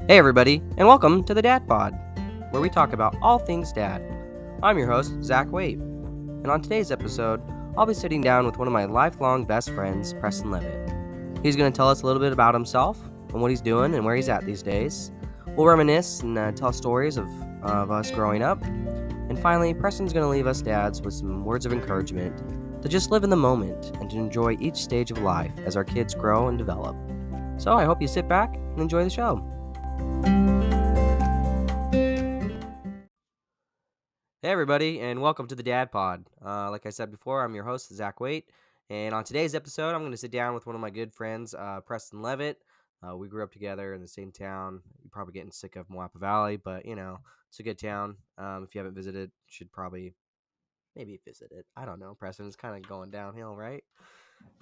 Hey everybody, and welcome to the Dad Pod, where we talk about all things dad. I'm your host, Zach Waite, and on today's episode, I'll be sitting down with one of my lifelong best friends, Preston Leavitt. He's going to tell us a little bit about himself and what he's doing and where he's at these days. We'll reminisce and tell stories of us growing up. And finally, Preston's going to leave us dads with some words of encouragement to just live in the moment and to enjoy each stage of life as our kids grow and develop. So I hope you sit back and enjoy the show. Hey everybody, and welcome to the Dad Pod. Like I said before, I'm your host, Zach Waite, and on today's episode, I'm going to sit down with one of my good friends, Preston Leavitt. We grew up together in the same town. You're probably getting sick of Moapa Valley, but it's a good town. If you haven't visited, you should probably maybe visit it. I don't know. Preston, it's kind of going downhill, right?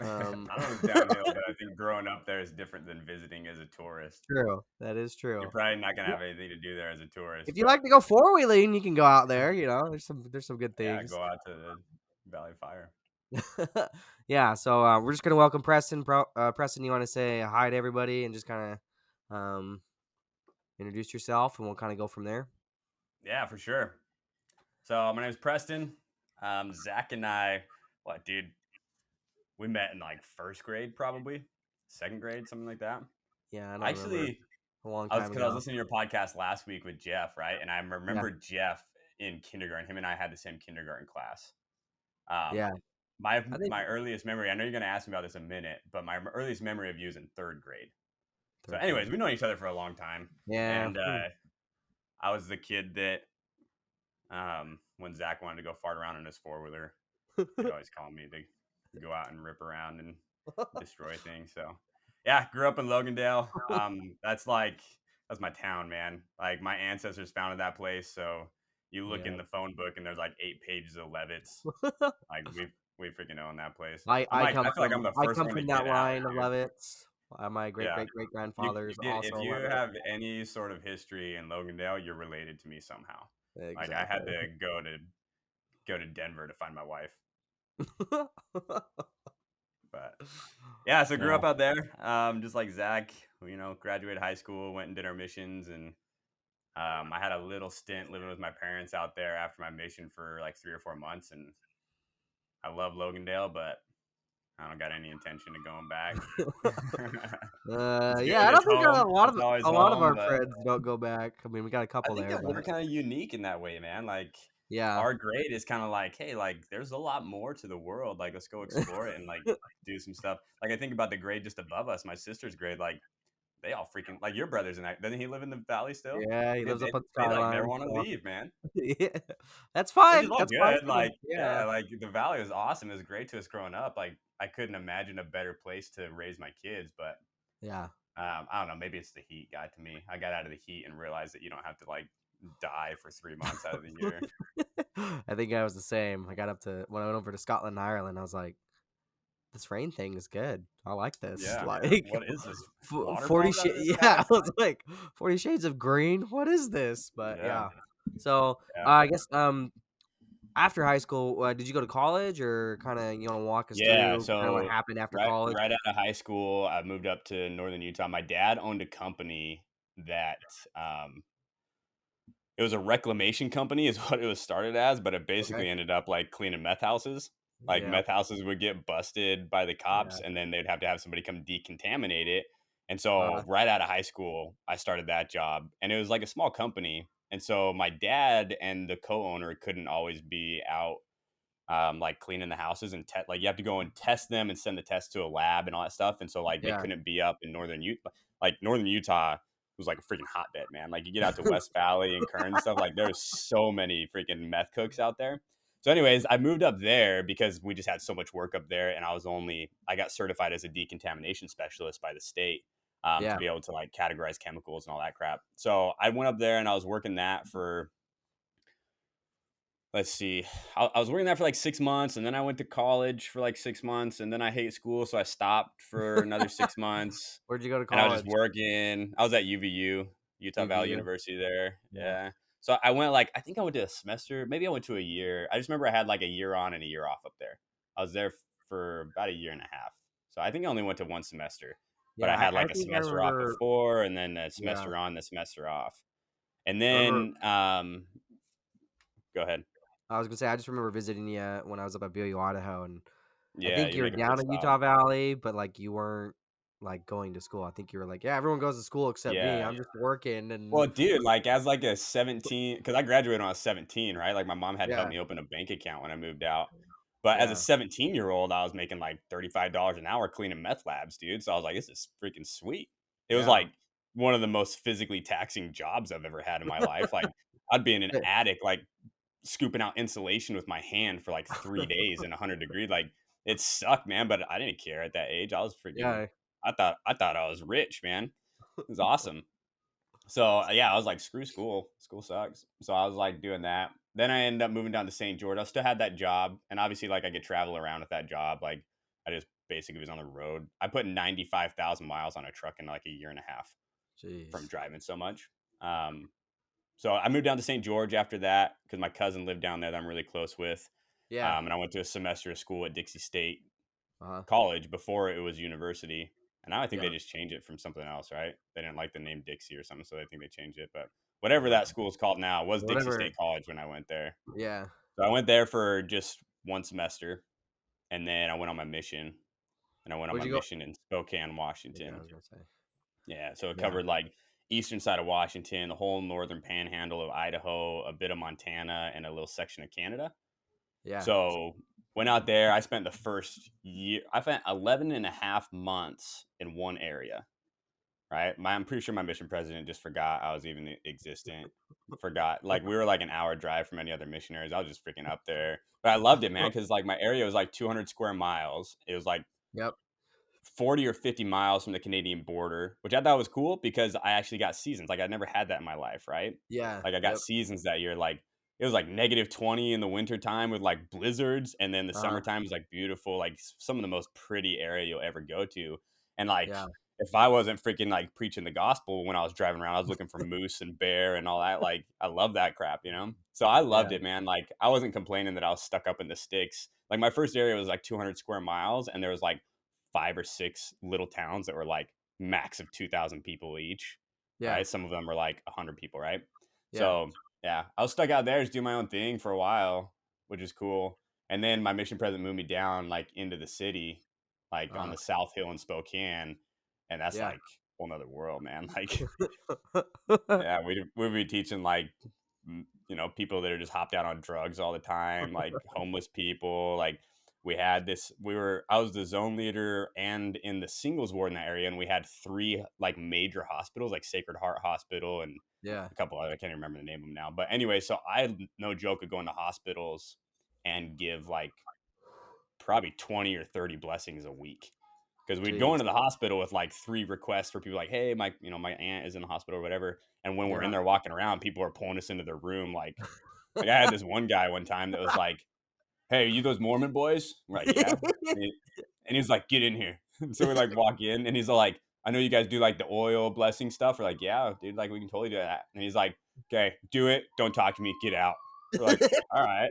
I don't know if it's downhill, but I think growing up there is different than visiting as a tourist. True. That is true. You're probably not gonna have anything to do there as a tourist. If you like to go four-wheeling, you can go out there. There's some good Yeah, things. go out to the Valley Fire. Yeah, so we're just gonna welcome Preston. Preston, you want to say hi to everybody and just kind of introduce yourself, and we'll kind of go from there. Yeah, for sure. So my name is Preston. Zach and I, dude? We met in like first grade, probably second grade, something like that. Yeah, I don't remember a long time Because I was ago. listening to your podcast last week with Jeff, right? And I remember Jeff in kindergarten. Him and I had the same kindergarten class. Yeah, My I think earliest memory, I know you're going to ask me about this in a minute, but my earliest memory of you is in third grade. So third anyways, grade. we've known each other for a long time. Yeah, And I was the kid that when Zach wanted to go fart around in his four-wheeler, he'd always call me to go out and rip around and destroy things. So yeah, grew up in Logandale. That's my town, man. Like my ancestors founded that place. So you look in the phone book and there's like 8 pages of Leavitt's. Like we freaking own that place. I I feel like I'm the first one to from get that out, line of dude. Leavitt's. My great Yeah. great great grandfather is If also you Leavitt. have any sort of history in Logandale, you're related to me somehow. Exactly. Like I had to go to Denver to find my wife. But yeah, so grew up out there, just like Zach. Graduated high school, went and did our missions, and I had a little stint living with my parents out there after my mission for like 3 or 4 months, and I love Logandale, but I don't got any intention of going back. It's good. I don't It's think home. It's always a lot of home, our but friends don't go back. I mean, we got a I couple think there, that we're but kind of unique in that way, man. Like yeah. our grade is kind of like, hey, like there's a lot more to the world. Like let's go explore it and like do some stuff. Like I think about the grade just above us, my sister's grade. Like they all freaking like your brother's in that. Doesn't he live in the valley still? Yeah, he lives up on They like never Skyline. want to So. leave, man. Yeah, that's Which is fine. all That's fine. good. Like Yeah. yeah, like the valley was awesome. It was great to us growing up. Like I couldn't imagine a better place to raise my kids, but Yeah. I don't know. Maybe it's the heat got to me. I got out of the heat and realized that you don't have to like die for 3 months out of the year. I think I was the same. When I went over to Scotland and Ireland, I was like, this rain thing is good. I like this. Yeah, man. Like What is this? 40 Waterfalls out of the shades. sky? Yeah, I was like 40 shades of green. What is this? But Yeah, yeah. So, yeah. I guess after high school, did you go to college, or kind of walk us Yeah, through kind of what so happened after right college? right out of high school, I moved up to northern Utah. My dad owned a company that it was a reclamation company is what it was started as, but it Okay. basically ended up like cleaning meth houses. Like Yeah. meth houses would get busted by the Yeah. cops and then they'd have to have somebody come decontaminate it. And Uh, so right out of high school, I started that job and it was like a small company. And so my dad and the co-owner couldn't always be out like cleaning the houses and like you have to go and test them and send the test to a lab and all that stuff. And so like they yeah. couldn't be up in northern Utah. Like northern Utah was like a freaking hotbed, man. Like you get out to West Valley and Kern and stuff, like there's so many freaking meth cooks out there. So, anyways, I moved up there because we just had so much work up there, and I got certified as a decontamination specialist by the state to Yeah. be able to like categorize chemicals and all that crap. So I went up there and I was working that for let's see, I was working there for like 6 months, and then I went to college for like 6 months, and then I hate school, so I stopped for another 6 months, Where'd you go to and I was just college? working. I was at UVU, Utah Valley UVU. University there. Yeah. Yeah. So I went like I think I went to a semester, maybe I went to a year. I just remember I had like a year on and a year off up there. I was there for about a year and a half. So I think I only went to one semester. but Yeah, I had I like a think I semester off remember. before, and then a Yeah, semester on, the semester off, and I remember. then go ahead. I was gonna say I just remember visiting you when I was up at BYU, Idaho, and I Yeah, think you're you're making for a down in stop. Utah Valley, but like you weren't like going to school. I think you were like, yeah, everyone goes to school except me. Yeah. I'm just working, Well, and dude, like as like a 17, because I graduated when I was 17, right? Like my mom had to help yeah, me open a bank account when I moved out. But as a yeah, 17-year-old, I was making like $35 an hour cleaning meth labs, dude. So I was like, this is freaking sweet. It was yeah, like one of the most physically taxing jobs I've ever had in my life. Like I'd be in an attic, like scooping out insulation with my hand for like 3 days in 100 degree. Like it sucked, man. But I didn't care at that age. I was freaking. yeah, I thought I was rich, man. It was awesome. So yeah, I was like, screw school. School sucks. So I was like doing that. Then I ended up moving down to St. George. I still had that job, and obviously, like I could travel around with that job. Like I just basically was on the road. I put 95,000 miles on a truck in like a year and a half from jeez, driving so much. Um, so I moved down to St. George after that because my cousin lived down there that I'm really close with. yeah, And I went to a semester of school at Dixie State uh-huh, College before it was university. And now I think they yeah, just changed it from something else, right? They didn't like the name Dixie or something, so they think they changed it. But whatever yeah, that school is called now was Dixie whatever, State College when I went there. yeah. So I went there for just one semester, and then I went on my mission, and I went on Where'd my you go? mission in Spokane, Yeah, I Washington. was gonna say, Yeah, so it yeah, covered like eastern side of Washington, the whole northern panhandle of Idaho, a bit of Montana, and a little section of Canada. yeah, So went out there. I spent the first year, I spent 11 and a half months in one area, right? I'm pretty sure my mission president just forgot I was even existent. Forgot, like we were like an hour drive from any other missionaries. I was just freaking up there, but I loved it, man, because like my area was like 200 square miles. It was like yep, 40 or 50 miles from the Canadian border, which I thought was cool because I actually got seasons. Like I never had that in my life, right? yeah, Like I got yep, seasons that year. Like it was like -20 in the winter time with like blizzards, and then the uh-huh, summertime is like beautiful, like some of the most pretty area you'll ever go to. And like yeah, if I wasn't freaking like preaching the gospel when I was driving around, I was looking for moose and bear and all that. Like I love that crap, you know? So I loved yeah, it, man. Like I wasn't complaining that I was stuck up in the sticks. Like my first area was like 200 square miles, and there was like 5 or 6 little towns that were like max of 2,000 people each, yeah, right? Some of them were like 100 people, right? yeah, So yeah, I was stuck out there just doing my own thing for a while, which is cool. And then my mission president moved me down like into the city, like on uh-huh, the South Hill in Spokane, and that's yeah. like a whole nother world, man. Like yeah, we'd be teaching like people that are just hopped out on drugs all the time, like homeless people. Like I was the zone leader and in the singles ward in that area, and we had three like major hospitals, like Sacred Heart Hospital and Yeah, a couple other. I can't even remember the name of them now. But anyway, so I no joke of going to hospitals and give like probably 20 or 30 blessings a week because we'd go jeez. into the hospital with like 3 requests for people like, hey, my aunt is in the hospital or whatever. And when we're Yeah. in there walking around, people are pulling us into their room. Like I had this one guy one time that was like, hey, are you those Mormon boys? We're like, yeah. And he's like, get in here. So we like walk in, and he's like, I know you guys do like the oil blessing stuff. We're like, yeah, dude, like we can totally do that. And he's like, okay, do it. Don't talk to me. Get out. We're like, all right.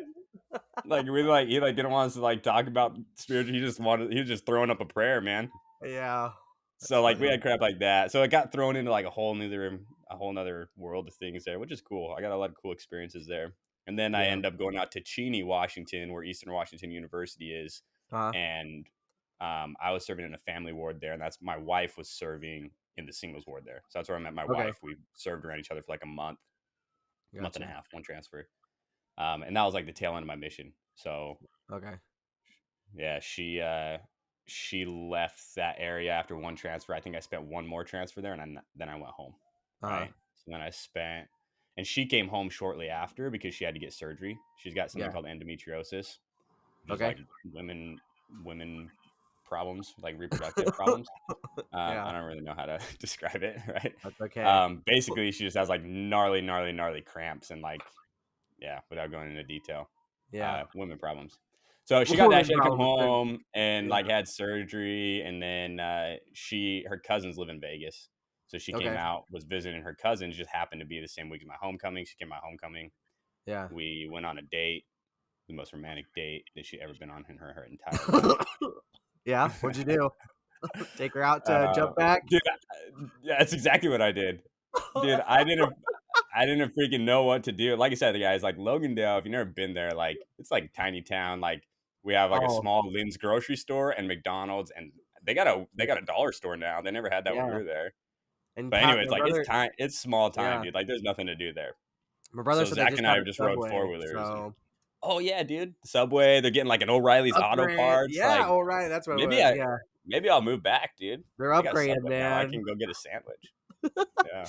Like we like he like didn't want us to like talk about spiritual. He was just throwing up a prayer, man. Yeah, that's So like we funny. had crap like that. So it got thrown into like a whole nother world of things there, which is cool. I got a lot of cool experiences there. And then I Yeah. end up going out to Cheney, Washington, where Eastern Washington University is. Uh-huh. And I was serving in a family ward there, and that's my wife was serving in the singles ward there. So that's where I met my Okay. wife. We served around each other for like a month and a Gotcha. half, one transfer. And that was like the tail end of my mission. So Okay. yeah, she left that area after one transfer. I think I spent one more transfer there, and then I went home. Uh-huh. Right. So then and she came home shortly after because she had to get surgery. She's got something Yeah. called endometriosis, which is Okay. like women problems, like reproductive problems. Yeah. I don't really know how to describe it, right? That's okay. Basically, she just has like gnarly, gnarly, gnarly cramps, and like yeah, without going into detail, Yeah. women problems. So she got that. Woman She had to come problems. home and Yeah. like had surgery, and then her cousins live in Vegas, so she came Okay. out, was visiting her cousins. Just happened to be the same week as my homecoming. She came to my homecoming. Yeah. We went on a date, the most romantic date that she ever been on in her entire life. Yeah. What'd you do? Take her out to jump back. Dude, yeah, that's exactly what I did. Dude, I didn't freaking know what to do. Like I said, guys, like Logandale, if you've never been there, like it's like tiny town. Like we have like a Oh, small Lynn's grocery store and McDonald's, and they got a dollar store now. They never had that when we yeah. were there. And But anyways, my like brother, it's small time, yeah, dude. Like there's nothing to do there. my brother So said they Zach just and got I a just rode four Subway, wheelers, and so oh yeah, dude, Subway. They're getting like an O'Reilly's Auto upgrade. Parts. Yeah, Like all right, that's what it maybe was. I Yeah, maybe I'll move back, dude. they're They got a upgrading, Subway now. I man. can go get a sandwich. Yeah.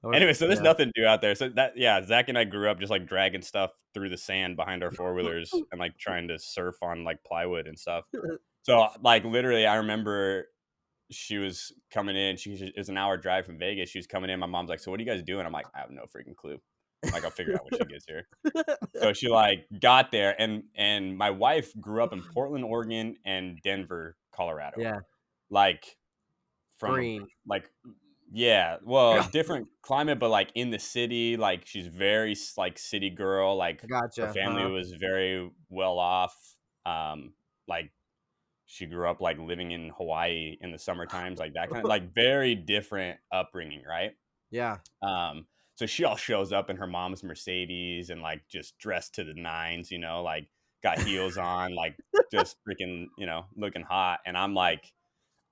I wish, Anyway, so there's yeah, nothing to do out there. So that yeah, Zach and I grew up just like dragging stuff through the sand behind our four wheelers and like trying to surf on like plywood and stuff. So like literally, I remember she was coming in. It was an hour drive from Vegas. She was coming in. My mom's like, "So what are you guys doing?" I'm like, "I have no freaking clue. Like I'll figure it out when she gets here." So she like got there, and my wife grew up in Portland, Oregon, and Denver, Colorado. yeah, Like from green. like yeah, well, Yeah, different climate, but like in the city, like she's very like city girl. Like I her gotcha. family was very well off. Like she grew up like living in Hawaii in the summer times, like that kind of like very different upbringing, right? Yeah, Um, so she all shows up in her mom's Mercedes and like just dressed to the nines, like got heels on, like just freaking, looking hot. And I'm like,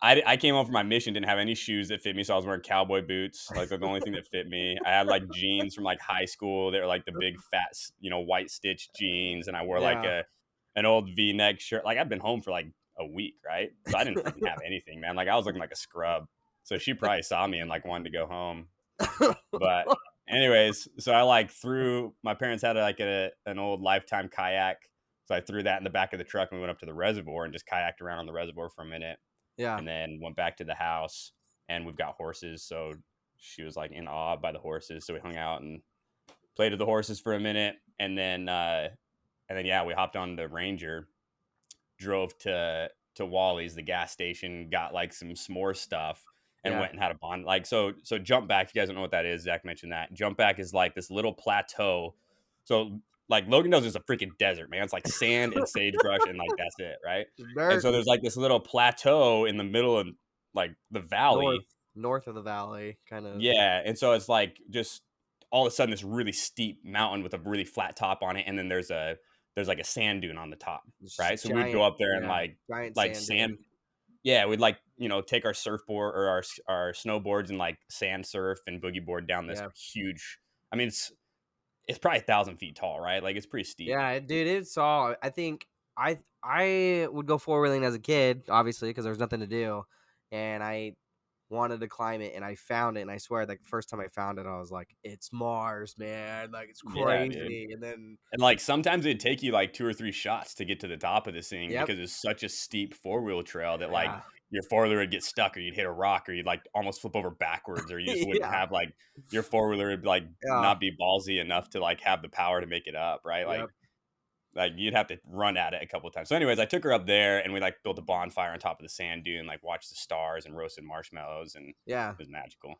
I came home from my mission, didn't have any shoes that fit me, so I was wearing cowboy boots. Like, they're the only thing that fit me. I had like jeans from like high school. They were like the big fat, white stitch jeans, and I wore like yeah. an old V-neck shirt. Like, I've been home for like a week, right? So I didn't freaking have anything, man. Like, I was looking like a scrub. So she probably saw me and like wanted to go home. But anyways, so I like threw my parents had like an old Lifetime kayak. So I threw that in the back of the truck and we went up to the reservoir and just kayaked around on the reservoir for a minute Yeah, and then went back to the house. And we've got horses, so she was like in awe by the horses. So we hung out and played with the horses for a minute, and then yeah, we hopped on the Ranger, drove to Wally's, the gas station, got like some s'more stuff, and yeah. went and had a bond. Like so, jump back. If you guys don't know what that is, Zach mentioned that. Jump back is like this little plateau. So like Logandale's is a freaking desert, man. It's like sand and sagebrush, and like that's it, right? And Dirt. so there's like this little plateau in the middle of like the north, valley. north of the valley, kind of. Yeah, and so it's like just all of a sudden this really steep mountain with a really flat top on it, and then there's like a sand dune on the top, Just right? So we'd go giant, up there and yeah, giant like sand sand, dune. yeah, we'd like take our surfboard or our snowboards and like sand surf and boogie board down this Yeah, huge. I mean, it's probably 1,000 feet tall, right? Like it's pretty steep. yeah, dude. It's all. I think I would go four wheeling as a kid, obviously, because there was nothing to do, and I wanted to climb it, and I found it, and I swear, like the first time I found it, I was like, "It's Mars, man! Like it's Yeah, dude. crazy." And then, And like sometimes it'd take you like two or three shots to get to the top of this thing yep, because it's such a steep four-wheel trail that like yeah, your four-wheeler would get stuck or you'd hit a rock or you'd like almost flip over backwards or you just wouldn't yeah, have like your four-wheeler would like yeah, not be ballsy enough to like have the power to make it up, right? yep, Like you'd have to run at it a couple of times. So anyways, I took her up there and we like built a bonfire on top of the sand dune, like watched the stars and roasted marshmarshmallows, and yeah, it was magical.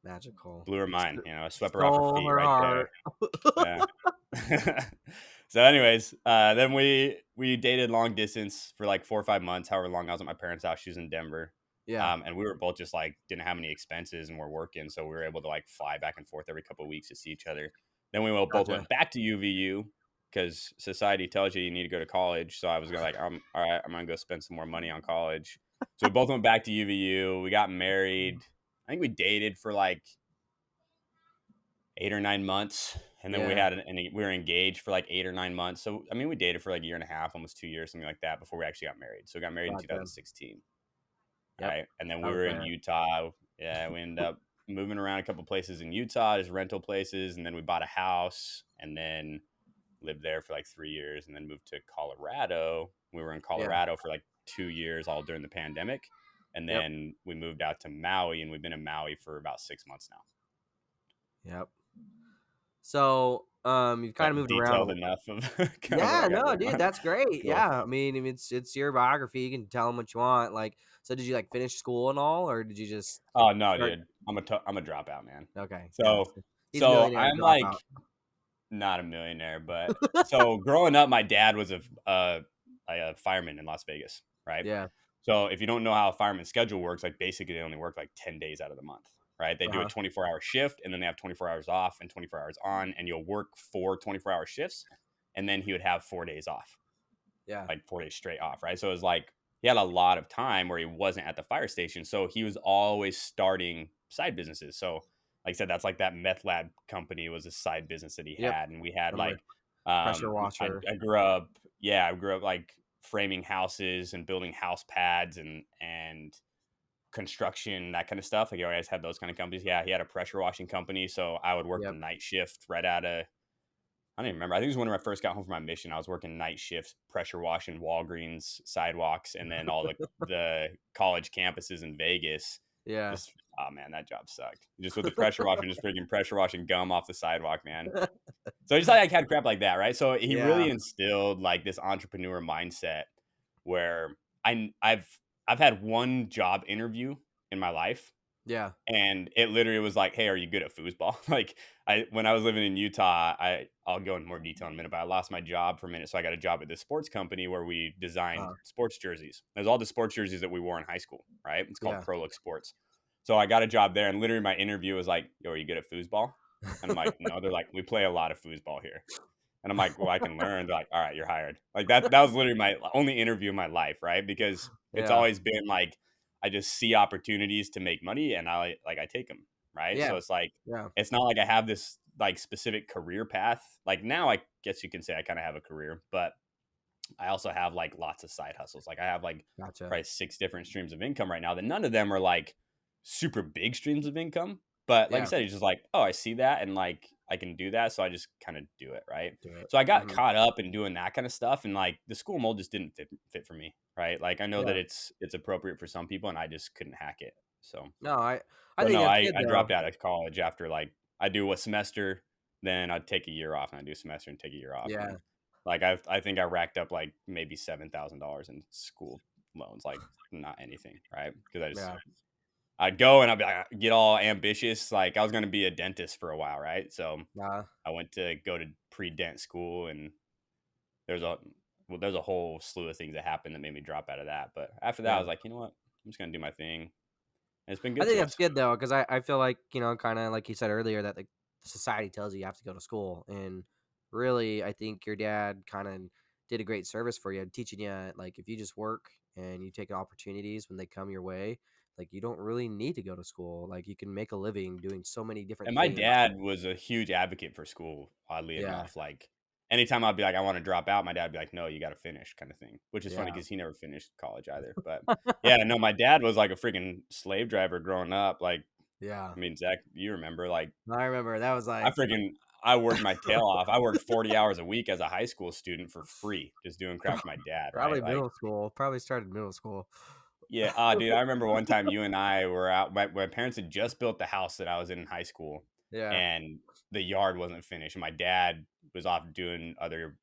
magical. Blew her mind, I swept her off her Stole feet her right there. heart. Yeah. So anyways, then we dated long distance for like 4 or 5 months, however long I was at my parents' house. She was in Denver. Yeah, And we were both just like didn't have any expenses and we're working, so we were able to like fly back and forth every couple of weeks to see each other. Then we both gotcha. went back to UVU because society tells you need to go to college. So I was gonna like, I'm all right, I'm gonna go spend some more money on college. So we both went back to UVU. We got married. I think we dated for like 8 or 9 months, and then Yeah, we were engaged for like 8 or 9 months. So I mean, we dated for like a year and a half, almost 2 years, something like that, before we actually got married. So we got married in gotcha. 2016. All Yep. right, and then we were in Okay. Utah. Yeah, we ended up moving around a couple places in Utah, just rental places, and then we bought a house, and then lived there for like 3 years, and then moved to Colorado. We were in Yeah. Colorado for like 2 years, all during the pandemic, and Yep. then we moved out to Maui, and we've been in Maui for about 6 months now. Yep. So, you've kind That of moved detailed around. enough of kind of what Yeah, I got no, going dude, on. that's great. Cool. Yeah, I mean, if it's your biography. You can tell them what you want. Like, so did you like finish school and all, or did you just Oh no, start? dude, I'm a dropout, man. Okay, yeah. So He's a so millionaire I'm like dropout. not a millionaire, but so growing up, my dad was a fireman in Las Vegas, right? Yeah. So if you don't know how a fireman's schedule works, like basically they only work like 10 days out of the month, right? They do a Uh-huh. 24-hour shift and then they have 24 hours off and 24 hours on, and you'll work 4 24-hour shifts, and then he would have 4 days off, Yeah. like 4 days straight off, right? So it was like he had a lot of time where he wasn't at the fire station. So he was always starting side businesses. So like I said, that's like that meth lab company was a side business that he Yep. had. And we had Remember like pressure I, washer. I grew up, yeah, I grew up like framing houses and building house pads and construction, that kind of stuff. Like he always had those kind of companies. Yeah, he had a pressure washing company. So I would work the Yep. night shift right out of I don't even remember. I think it was when I first got home from my mission. I was working night shifts, pressure washing Walgreens sidewalks, and then all the college campuses in Vegas. Yeah. Just oh man, that job sucked. Just with the pressure washing, just freaking pressure washing gum off the sidewalk, man. So I just like had crap like that, right? So he Yeah. really instilled like this entrepreneur mindset where I've I've had one job interview in my life, Yeah. and it literally was like, "Hey, are you good at foosball?" Like, I when I was living in Utah, I'll go into more detail in a minute, but I lost my job for a minute, so I got a job at this sports company where we designed Uh, sports jerseys. There's all the sports jerseys that we wore in high school, right? It's called yeah. Pro Look Sports. So I got a job there, and literally my interview was like, "Yo, are you good at foosball?" And I'm like, "No." They're like, "We play a lot of foosball here." And I'm like, "Well, I can learn." They're like, "All right, you're hired." Like that was literally my only interview in my life, right? Because it's Yeah. always been like I just see opportunities to make money and I take them, right? Yeah. So it's like Yeah. it's not like I have this like specific career path. Like now I guess you can say I kind of have a career, but I also have like lots of side hustles. Like I have like Gotcha. probably 6 different streams of income right now. That none of them are like super big streams of income. But like I Yeah. said, it's just like, oh, I see that and like I can do that. So I just kind of do it. Right. Do it. So I got Mhm. caught up in doing that kind of stuff. And like the school mold just didn't fit for me. Right. Like I know that Yeah. it's appropriate for some people and I just couldn't hack it. No, I So think no, that's I good dropped though. out of college after like I do a semester, then I'd take a year off and I do a semester and take a year off. Yeah. And like I think I racked up like maybe $7,000 in school loans, like not anything, right? Because Yeah. I'd go and I'd be like, get all ambitious. Like I was gonna be a dentist for a while, right? So Nah. I went to go to pre-dent school, and there's a there's a whole slew of things that happened that made me drop out of that. But after that, I Yeah. was like, you know what? I'm just gonna do my thing, and it's been I good think to that's us. good though, because I feel like, kind of like you said earlier, that like society tells you have to go to school. And really, I think your dad kind of did a great service for you, teaching you like if you just work and you take opportunities when they come your way, like you don't really need to go to school. Like you can make a living doing so many different And my things. dad was a huge advocate for school, oddly Yeah. enough. Like anytime I'd be like, I want to drop out, my dad would be like, no, you got to finish, kind of thing. Which is funny Yeah. because he never finished college either. But yeah, no, my dad was like a freaking slave driver growing up. Like, Yeah. I mean, Zach, you remember, like, I remember that was I like freaking, I worked my tail off. I worked 40 hours a week as a high school student for free, just doing crap for my dad, probably right? Like, middle school. Probably started middle school. yeah, dude, I remember one time you and I were out. My parents had just built the house that I was in high school, Yeah. and the yard wasn't finished. And my dad was off doing other,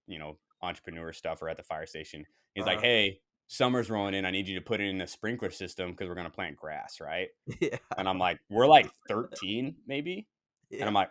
entrepreneur stuff or at the fire station. He's like, Uh-huh. "Hey, summer's rolling in. I need you to put it in a sprinkler system because we're gonna plant grass, right?" Yeah. And I'm like, "We're like 13, maybe," and Yeah. I'm like,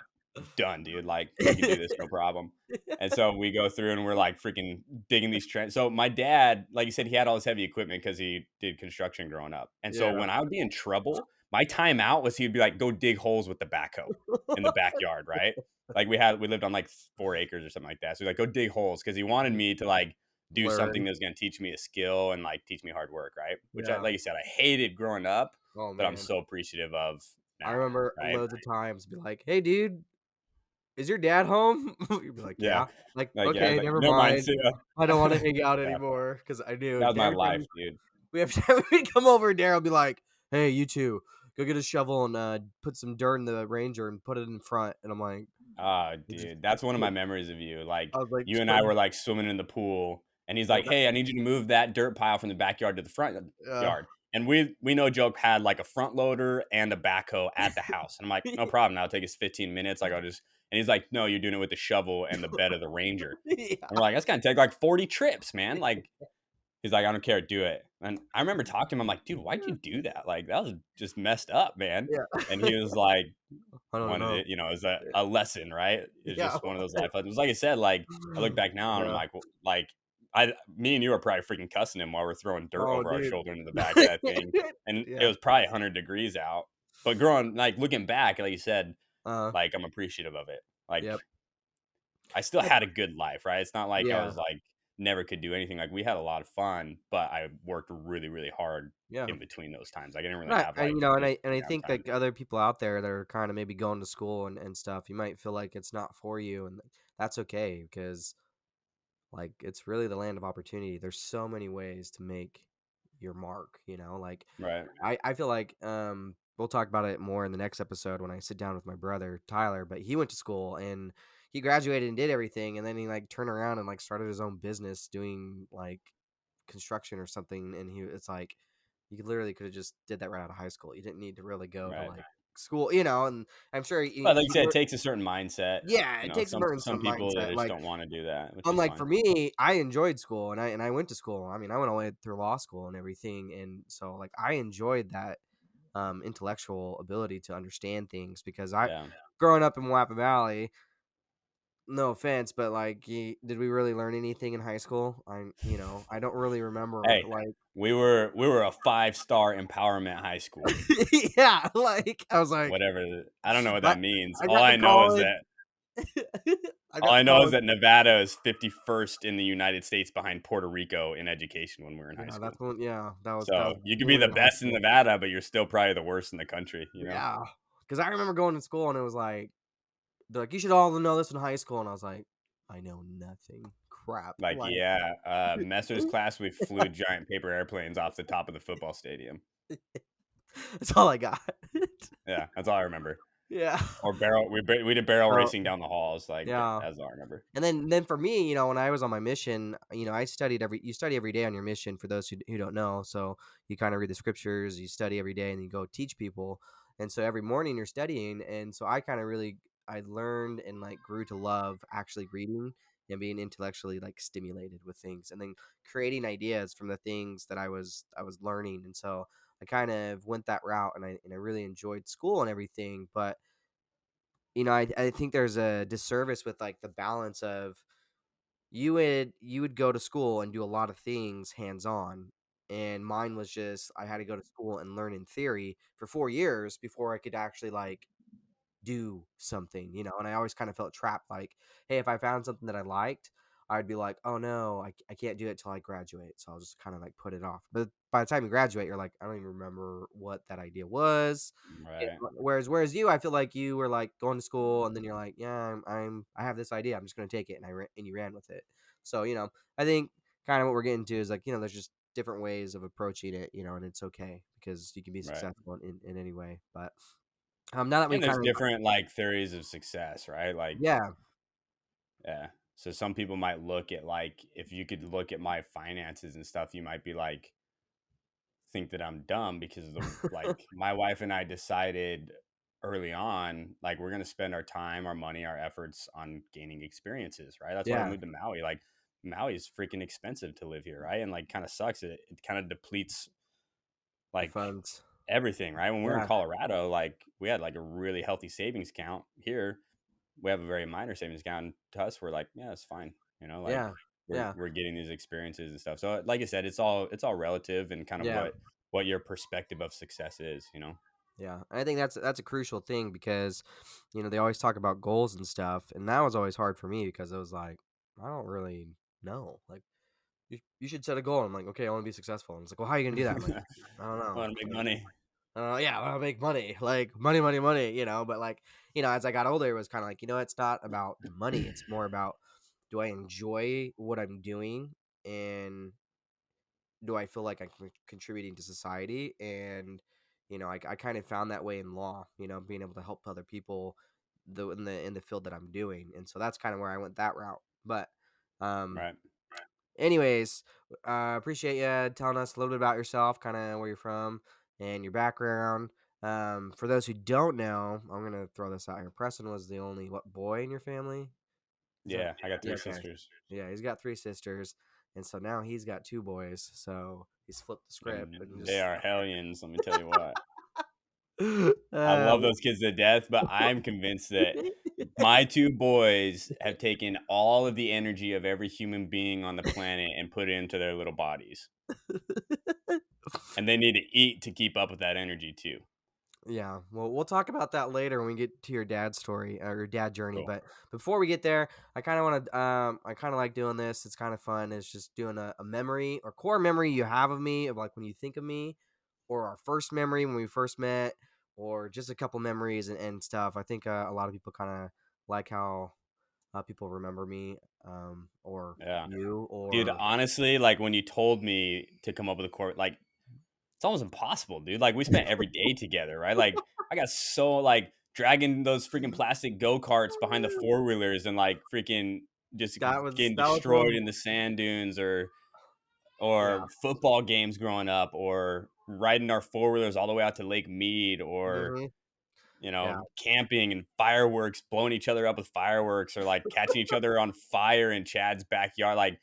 "Done, dude. Like, we can do this, no problem." And so we go through and we're like freaking digging these trenches. So my dad, like you said, he had all this heavy equipment because he did construction growing up. And so Yeah. when I would be in trouble, my timeout was he'd be like, go dig holes with the backhoe in the backyard, right? Like we lived on like 4 acres or something like that. So he's like, go dig holes because he wanted me to like do something Learn. that was going to teach me a skill and like teach me hard work, right? Which Yeah. like you said, I hated growing up, Oh but I'm man. so appreciative of I now, remember right? loads of times be like, "Hey, dude, is your dad home?" You'd be like, Yeah. "Yeah." Like, Like, yeah, I was okay, like, never no, mine mind. too. I don't want to hang out Yeah, anymore because I knew that was my every time life, dude. every time we'd come over, Daryl would be like, "Hey, you two, go get a shovel and put some dirt in the Ranger and put it in front." And I'm like, Ah, just, dude, that's one of my memories of you. Like, I was like, you just and put I it. were like swimming in the pool, and he's Yeah, like, "Hey, I need you to move that dirt pile from the backyard to the front uh, yard." And we no joke had like a front loader and a backhoe at the house, and I'm like, "No problem. That'll take us 15 minutes." Like, I'll just, and he's like, "No, you're doing it with the shovel and the bed of the Ranger." yeah, And we're like, "That's gonna take like 40 trips, man." Like, he's like, "I don't care, do it." And I remember talking to him. I'm like, "Dude, why'd you do that? Like, that was just messed up, man." yeah. And he was like, I don't one of know. the it's a lesson, right? It's Yeah, just one of those life lessons. Like I said, like I look back now and I'm yeah, like, well, like me and you are probably freaking cussing him while we're throwing dirt Oh, over our dude. shoulder into the back of that thing, and it Yeah. was probably 100 degrees out. But growing, like looking back, like you said, Uh, like I'm appreciative of it. Like yep. I still Yeah. had a good life, right? It's not like I Yeah. was like never could do anything. Like we had a lot of fun, but I worked really, really hard Yeah. in between those times. Like I didn't really Right, have and, like and just I think, downtime. like, other people out there that are kinda maybe going to school and stuff, you might feel like it's not for you, and that's okay because, like, it's really the land of opportunity. There's so many ways to make your mark, like, Right, I feel like, we'll talk about it more in the next episode when I sit down with my brother, Tyler, but he went to school, and he graduated and did everything, and then he, like, turned around and, like, started his own business doing, like, construction or something, and it's like you could have just did that right out of high school. You didn't need to really go to right. like school, and I'm sure Well, like I said, it takes a certain mindset. yeah, You it know, takes a certain some some people that mindset. just Like don't want to do that, which is unlike for fine. me, I enjoyed school and I went to school. I mean, I went all the way through law school and everything, and so like I enjoyed that intellectual ability to understand things because I Yeah. growing up in Wappa Valley, no offense, but like, did we really learn anything in high school? I don't really remember. Hey, Like, we were a 5-star empowerment high school. yeah, like I was like, I don't know what I, that means. I got to college. I All got to I know is college. that Nevada is 51st in the United States behind Puerto Rico in education when we were in high Yeah, school. that's when. Yeah, that was So you could when be we were the in high best in school. Nevada, but you're still probably the worst in the country. You know, Yeah, because I remember going to school and it was like they're like you should all know this in high school, and I was like, I know nothing. Crap. like Like yeah, Messer's class we flew giant paper airplanes off the top of the football stadium. that's all I got. Yeah, that's all I remember. Yeah. Or barrel, we did barrel Oh, racing down the halls. Like yeah. that's all I remember. And then for me, when I was on my mission, I studied you study every day on your mission for those who don't know. So you kind of read the scriptures, you study every day and you go teach people. And so every morning you're studying. And so I learned and like grew to love actually reading and being intellectually like stimulated with things and then creating ideas from the things that I was learning. And so I kind of went that route and I really enjoyed school and everything. But I think there's a disservice with like the balance of you would go to school and do a lot of things hands on, and mine was just I had to go to school and learn in theory for 4 years before I could actually like do something, and I always kind of felt trapped. Like, hey, if I found something that I liked, I'd be like, oh no, I can't do it till I graduate. So I'll just kind of like put it off. But by the time you graduate, you're like, I don't even remember what that idea was. Right, Whereas you, I feel like you were like going to school and then you're like, yeah, I have this idea. I'm just going to take it. And you ran with it. So, I think kind of what we're getting to is like, there's just different ways of approaching it, and it's okay because you can be right. successful in any way. But now that we And there's kind of different like theories of success, right? Like yeah, yeah. So some people might look at like if you could look at my finances and stuff, you might be like think that I'm dumb because of the like my wife and I decided early on like we're going to spend our time, our money, our efforts on gaining experiences, right? That's why we yeah, moved to Maui. Like Maui is freaking expensive to live here, right? And like kind of sucks. It kind of depletes your like funds. everything, right? When we were in Yeah, Colorado, like we had like a really healthy savings account. Here, we have a very minor savings account. And to us, we're like, yeah, it's fine. You know, like yeah, yeah, we're getting these experiences and stuff. So, like I said, it's all relative and kind of yeah, what your perspective of success is. You know, yeah. I think that's a crucial thing because, they always talk about goals and stuff, and that was always hard for me because it was like I don't really know. Like you should set a goal. I'm like, okay, I want to be successful. And it's like, well, how are you gonna do that? I'm like, I don't know. want to make money, Yeah, I want to make money, like money, money, money. But like, as I got older, it was kind of like, it's not about the money. It's more about do I enjoy what I'm doing and do I feel like I'm contributing to society? And I kind of found that way in law. Being able to help other people, in the field that I'm doing, and so that's kind of where I went that route. But, um, right? anyways, appreciate you telling us a little bit about yourself, kind of where you're from and your background. For those who don't know, I'm gonna throw this out here. Preston was the only boy in your family? Is that Yeah, I got yeah? three Okay, sisters, yeah. He's got three sisters, and so now he's got two boys. So he's flipped the script and and they just are hellions. Let me tell you what. I love Uh, those kids to death, but I'm convinced that my 2 boys have taken all of the energy of every human being on the planet and put it into their little bodies, and they need to eat to keep up with that energy too. Yeah, well, we'll talk about that later when we get to your dad's story or your dad journey. Cool. But before we get there, I kind of want to. I kind of like doing this. It's kind of fun. It's just doing a memory or core memory you have of me, of like when you think of me, or our first memory when we first met, or just a couple memories and stuff. I think a lot of people kind of like how people remember me, or Yeah. you, Dude, or honestly, like, when you told me to come up with a court, like, it's almost impossible, dude. Like, we spent every day together, right? Like, I got so, like, dragging those freaking plastic go-karts behind the four-wheelers and, like, freaking just getting that was one destroyed of in the sand dunes, or yeah. football games growing up, or riding our four-wheelers all the way out to Lake Mead, or, Hmm. Yeah. camping and fireworks, blowing each other up with fireworks, or, like, catching each other on fire in Chad's backyard. Like,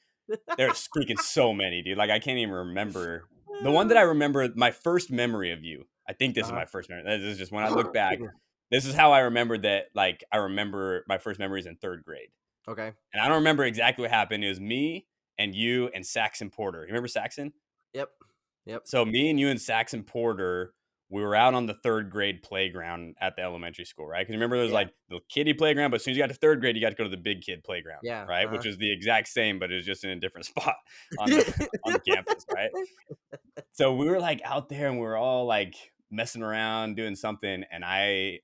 there's freaking so many, dude. Like, I can't even remember. The one that I remember, my first memory of you, I think this is Uh-huh. my first memory. This is just when I look back, this is how I remember that. Like, I remember my first memories in third grade. Okay. And I don't remember exactly what happened. It was me and you and Saxon Porter. You remember Saxon? Yep. Yep. So me and you and Saxon Porter, we were out on the third grade playground at the elementary school, right? Because remember, there was Yeah. like the kiddie playground, but as soon as you got to third grade, you got to go to the big kid playground, Yeah. right? Uh-huh. Which is the exact same, but it's just in a different spot on the on the campus, right? So we were like out there and we were all like messing around doing something, and I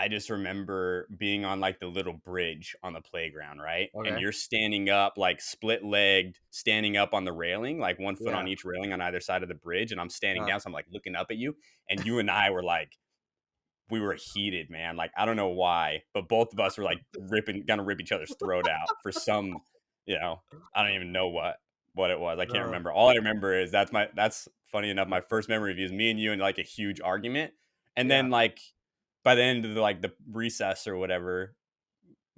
just remember being on like the little bridge on the playground, right? And Okay. you're standing up, like split legged, standing up on the railing, like one foot on Yeah. each railing on either side of the bridge. And I'm standing Uh, down. So I'm like looking up at you. And you and I were like, we were heated, man. Like, I don't know why, but both of us were like gonna rip each other's throat out for some, I don't even know what it was. I can't uh, remember. All I remember is that's funny enough. My first memory of you is me and you in like a huge argument. And yeah. then like by the end of the recess or whatever,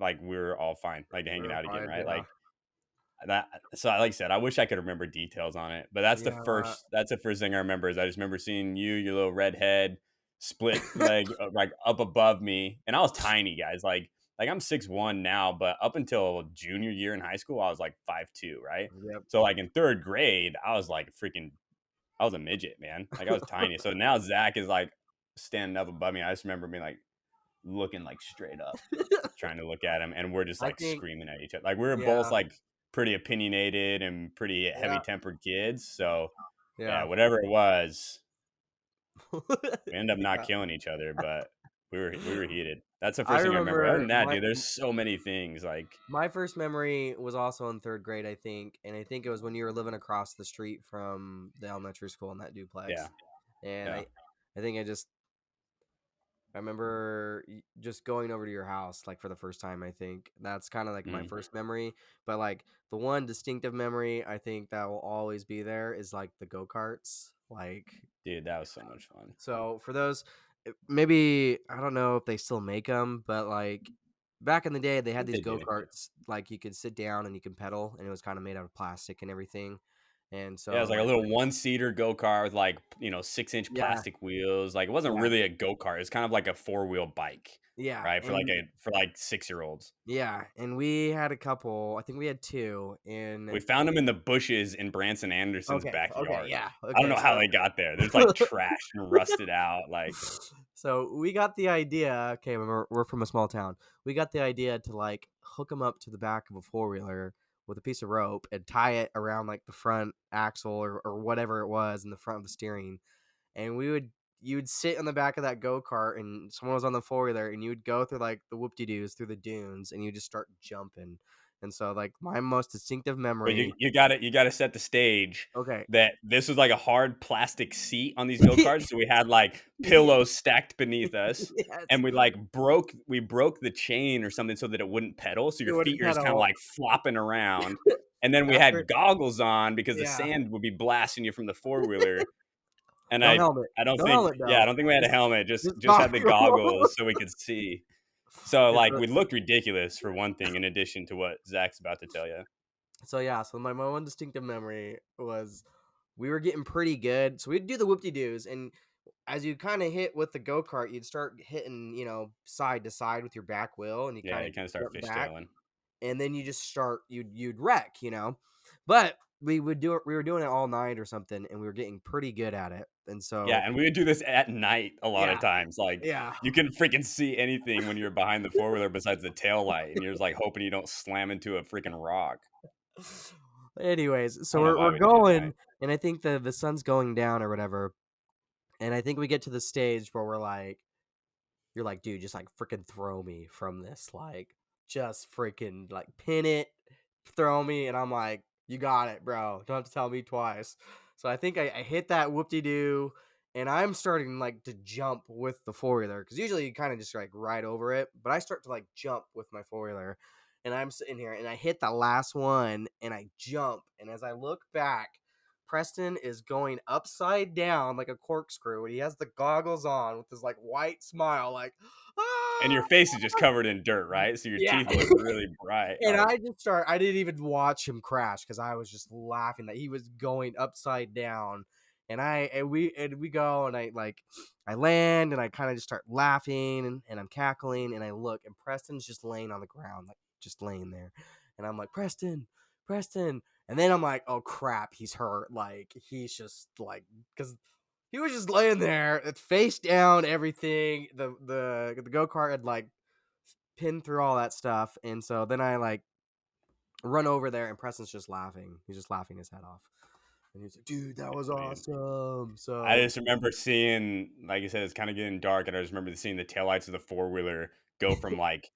like we were all fine, like We hanging were out again, fine. right? Yeah. Like that. So like I said, I wish I could remember details on it, but that's the Yeah. first. That's the first thing I remember is I just remember seeing you, your little red head, split leg, like up above me, and I was tiny, guys. Like I'm 6'1" now, but up until junior year in high school, I was like 5'2", right? Yep. So like in third grade, I was like freaking, I was a midget, man. Like I was tiny. So now Zach is like standing up above me. I just remember being like looking like straight up, trying to look at him, and we're just I like think. screaming at each other. Like we were both Yeah. like pretty opinionated and pretty heavy Yeah. tempered kids. So yeah, Yeah. whatever it was, we ended up not Yeah. killing each other, but we were heated. That's the I first thing I remember. Other remember than that, dude, there's so many things. Like my first memory was also in third grade, I think, and I think it was when you were living across the street from the elementary school in that yeah, duplex, and yeah, I think I remember just going over to your house like for the first time. I think that's kind of like my mm, first memory. But like the one distinctive memory I think that will always be there is like the go karts. Like dude, that was so much fun. so for those, maybe I don't know if they still make them, but like back in the day they I had think these they go do. karts like you could sit down and you can pedal, and it was kind of made out of plastic and everything. And Yeah, it so was like a like little one-seater go-kart with like, 6-inch yeah, plastic wheels. Like it wasn't yeah, really a go-kart. It's kind of like a four-wheel bike, yeah, right? For like 6-year-olds. yeah, and we had a couple. I think we had two in. We found them in the bushes in Branson Anderson's Okay, okay, backyard. yeah, I don't okay, know how so they got there. There's like trash and rusted out. Like, so we got the idea. Okay, we're from a small town. We got the idea to like hook them up to the back of a four wheeler with a piece of rope and tie it around like the front axle or whatever it was in the front of the steering. And you would sit in the back of that go kart, and someone was on the four wheeler, and you would go through like the whoop de doos through the dunes, and you just start jumping. And so like my most distinctive well, memory. you gotta set the stage Okay. that this was like a hard plastic seat on these go-karts. So we had like pillows stacked beneath us, Yes. and we broke the chain or something so that it wouldn't pedal. So It your would feet are just kind of pedal. like flopping around. And then we After had goggles on because the yeah. sand would be blasting you from the four-wheeler. And No I helmet. I don't No think helmet yeah, I though. don't think we had a Just helmet, just had the goggles. goggles so we could see. So, It's like, a we looked ridiculous for one thing in addition to what Zach's about to tell you. so yeah, so my one distinctive memory was we were getting pretty good. So we'd do the whoop-de-doos, and as you kind of hit with the go-kart, you'd start hitting, side to side with your back wheel, and you Yeah, kind you of kind of start jump back, fishtailing. and then you just start you'd wreck. But we would do it. We were doing it all night or something, and we were getting pretty good at it. And Yeah, so, and we would do this at night a lot of yeah, times. Like yeah. you couldn't freaking see anything when you're behind the four wheeler besides the tail light, and you're just like hoping you don't slam into a freaking rock. Anyways, I so don't know why we're we did it at going, night. and I think the sun's going down or whatever, and I think we get to the stage where we're like, you're like, dude, just like freaking throw me from this, like just freaking like pin it, throw me, and I'm like, you got it, bro. Don't have to tell me twice. So I think I hit that whoop de doo, and I'm starting like to jump with the four wheeler because usually you kind of just like ride over it, but I start to like jump with my four wheeler, and I'm sitting here and I hit the last one and I jump, and as I look back, Preston is going upside down like a corkscrew, and he has the goggles on with his like white smile, like, And your ah! face is just covered in dirt, right? So your Yeah. teeth look really bright. And Like, I didn't even watch him crash because I was just laughing that he was going upside down. And we go, and I land, and I kind of just start laughing, and I'm cackling, and I look, and Preston's just laying on the ground, like just laying there. And I'm like, Preston, Preston. And then I'm like, oh crap, he's hurt. Like he's just like, because he was just laying there, it's face down, everything. The go-kart had like pinned through all that stuff. And so then I like run over there, and Preston's just laughing. He's just laughing his head off. And he's like, dude, that was I mean, awesome. I So just remember seeing, like I said, it's kind of getting dark, and I just remember seeing the taillights of the four wheeler go from like,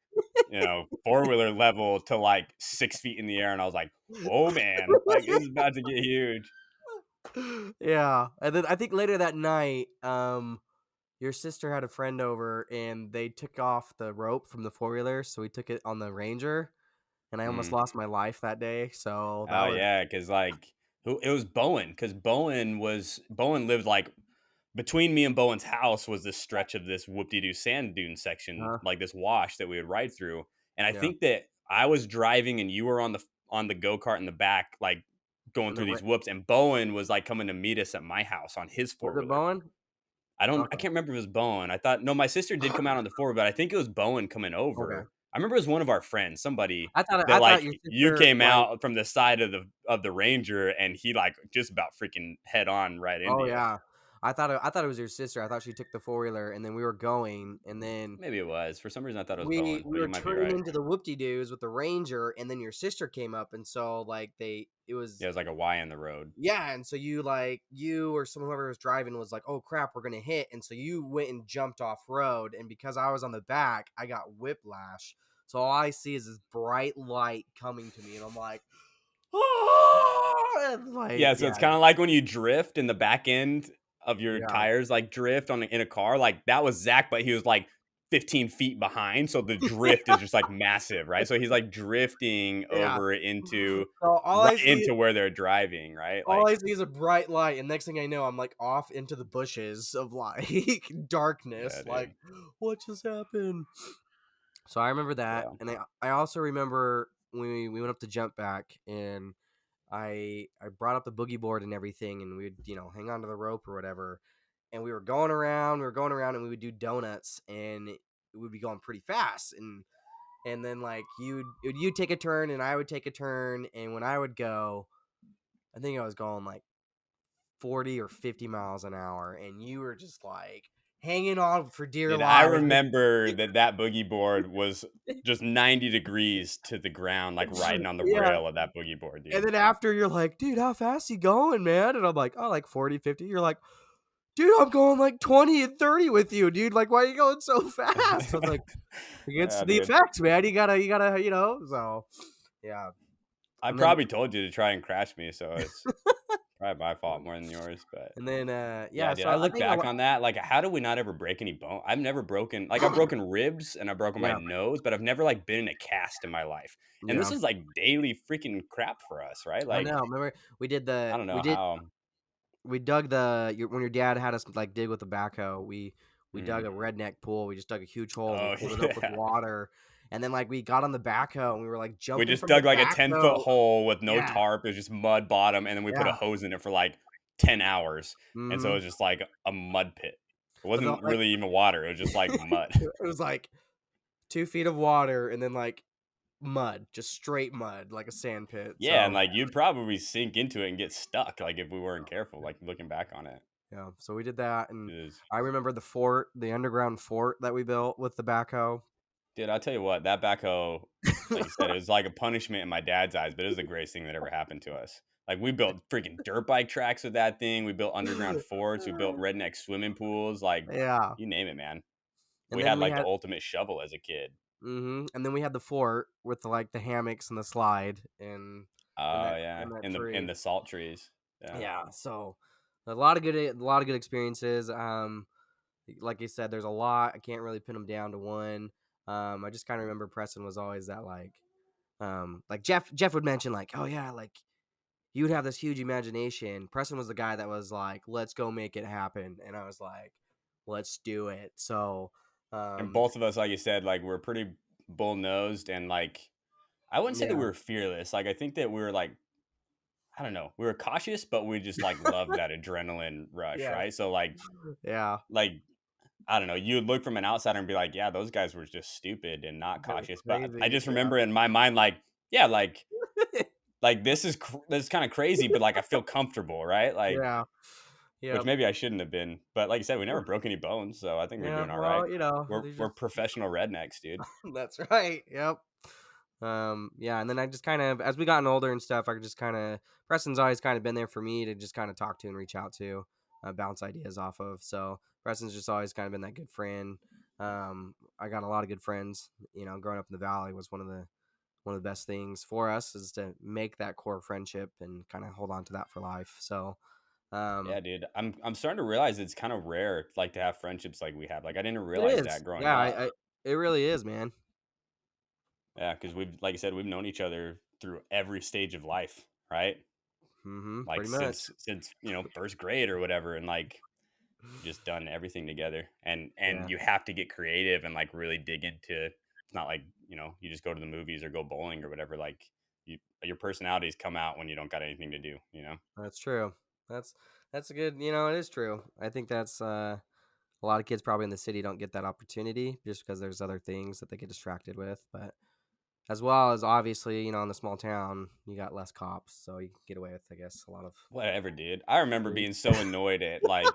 four wheeler level to like 6 feet in the air, and I was like, oh man, like this is about to get huge. yeah. And then I think later that night, your sister had a friend over, and they took off the rope from the four wheeler, so we took it on the Ranger, and I almost Mm. lost my life that day. So that Oh was yeah, because like who it was Bowen, because Bowen lived like between me and Bowen's house was this stretch of this whoop-de-doo sand dune section, uh, like this wash that we would ride through. And I yeah. think that I was driving and you were on the go-kart in the back, like going And through the these whoops, and Bowen was like coming to meet us at my house on his was it four-wheeler. Bowen? I Okay. can't remember if it was Bowen. I thought no, my sister did come out on the four, but I think it was Bowen coming Okay. over. I remember it was one of our friends, somebody I that thought like your you sister came like. out from the side of the Ranger and he like just about freaking head on right into Oh you. yeah. I thought it was your sister. I thought she took the four wheeler, and then we were going, and then Maybe it was. For some reason I thought it was we Bowen, we but you were might be turning right. into the whoop-de-doos with the Ranger, and then your sister came up, and so like it Yeah, was, it was like a Y in the road. yeah, and so you or someone whoever was driving was like, oh crap, we're gonna hit, and so you went and jumped off road, and because I was on the back, I got whiplash. So all I see is this bright light coming to me, and I'm like, oh, and like, Yeah, so yeah, it's kind of like when you drift and the back end of your yeah. tires like drift in a car. Like that was Zach, but he was like 15 feet behind, so the drift is just like massive, right? So he's like drifting Yeah. over into So right into where they're driving, right? all Like, I see is a bright light, and next thing I know, I'm like off into the bushes of like darkness. yeah, Like, dude. what just happened? So I remember that, So and I also remember when we went up to jump back, and I brought up the boogie board and everything, and we'd hang on to the rope or whatever, and we were going around, and we would do donuts, and it would be going pretty fast, and then like you'd take a turn, and I would take a turn, and when I would go, I think I was going like 40 or 50 miles an hour, and you were just like hanging on for dear dude, I life. remember that boogie board was just 90 degrees to the ground, like riding on the Yeah. rail of that boogie board, And dude. then after you're like, dude, how fast you going, man? And I'm like, oh, like 40, 50. You're like, dude, I'm going like 20 and 30 with you, dude. Like, why are you going so fast? I was like, it's Yeah, the dude. effects, man. You gotta, so yeah. I And then, probably told you to try and crash me, so it's probably my fault more than yours, but yeah, yeah, dude, so I I look think back on that, like, how did we not ever break any bone? I've never broken like, I've broken ribs and I've broken my yeah, nose, but I've never, like, been in a cast in my life, and this yeah. is, like, daily freaking crap for us, right? I Like, know. Remember, we did I the, don't we know did, how. we dug when your dad had us like dig with the backhoe. We dug Mhm. a redneck pool. We just dug a huge hole, and we Oh, filled it up with yeah. water. And then like we got on the backhoe, and we were like We jumping just from the dug, like, a 10-foot backhoe. hole with no Yeah, tarp, it was just mud bottom, and then we put a yeah. hose in it for, like, 10 hours, and so it Hmm. was just like a mud pit. It But wasn't like really even water. It was just like mud. it was like 2 feet of water and then like mud, just straight mud, like a sand pit. Yeah, and So like you'd probably sink into it and get stuck, like if we weren't careful. Like looking back on it, yeah, so we did that, and it is. I remember the fort, the underground fort that we built with the backhoe. Dude, I'll tell you what, that backhoe, like you said, it was like a punishment in my dad's eyes, but it was the greatest thing that ever happened to us. Like we built freaking dirt bike tracks with that thing. We built underground forts. We built redneck swimming pools. Like Yeah, you name it, man. and We then had we like the had ultimate shovel as a kid. and then we had the fort with like the hammocks and the slide in Oh that yeah, in that in tree. the salt trees. Yeah, Yeah, so a lot of good experiences. Like you said, there's a lot. I can't really pin them down to one. I just kind of remember Preston was always that like Jeff would mention like, oh yeah, like you would have this huge imagination. Preston was the guy that was like, let's go make it happen, and I was like, let's do it. So, and um, both of us, like you said, like we're pretty bull nosed and like I wouldn't say that we yeah, were fearless. Like I think that we were like I don't know, we were cautious, but we just like loved that adrenaline rush, yeah, right? So yeah, like I don't know, you would look from an outsider and be like, yeah, those guys were just stupid and not they're cautious. But I crazy. just remember in my mind, like, yeah, like this is kind of crazy, but like I feel comfortable, right? Like, Yeah, which yep, maybe I shouldn't have been, but like you said, we never broke any bones, so I think we're yeah. doing all right. Well, they We're just professional rednecks, dude. that's right. Yep. Yeah, and then I just kind of, as we gotten older and stuff, I could just kind of, Preston's always kind of been there for me to just kind of talk to and reach out to, bounce ideas off of. So Preston's just always kind of been that good friend. I got a lot of good friends. Growing up in the valley was one of the best things for us is to make that core friendship and kind of hold on to that for life. So, Yeah, um, dude. I'm starting to realize it's kind of rare, like to have friendships like we have. Like I didn't it realize is, that growing yeah, up. it really is, man. Yeah, because we've, like I said, we've known each other through every stage of life, right? Like Pretty much. since first grade or whatever, and like just done everything together. And Yeah, you have to get creative and like really dig into. It's not like you just go to the movies or go bowling or whatever. Like your personalities come out when you don't got anything to do. You know. that's true. That's that's a good. It is true. I think that's a lot of kids probably in the city don't get that opportunity just because there's other things that they get distracted with. But as well as obviously, in the small town, you got less cops, so you can get away with, I guess, a lot of Whatever, dude. I remember things. being so annoyed at like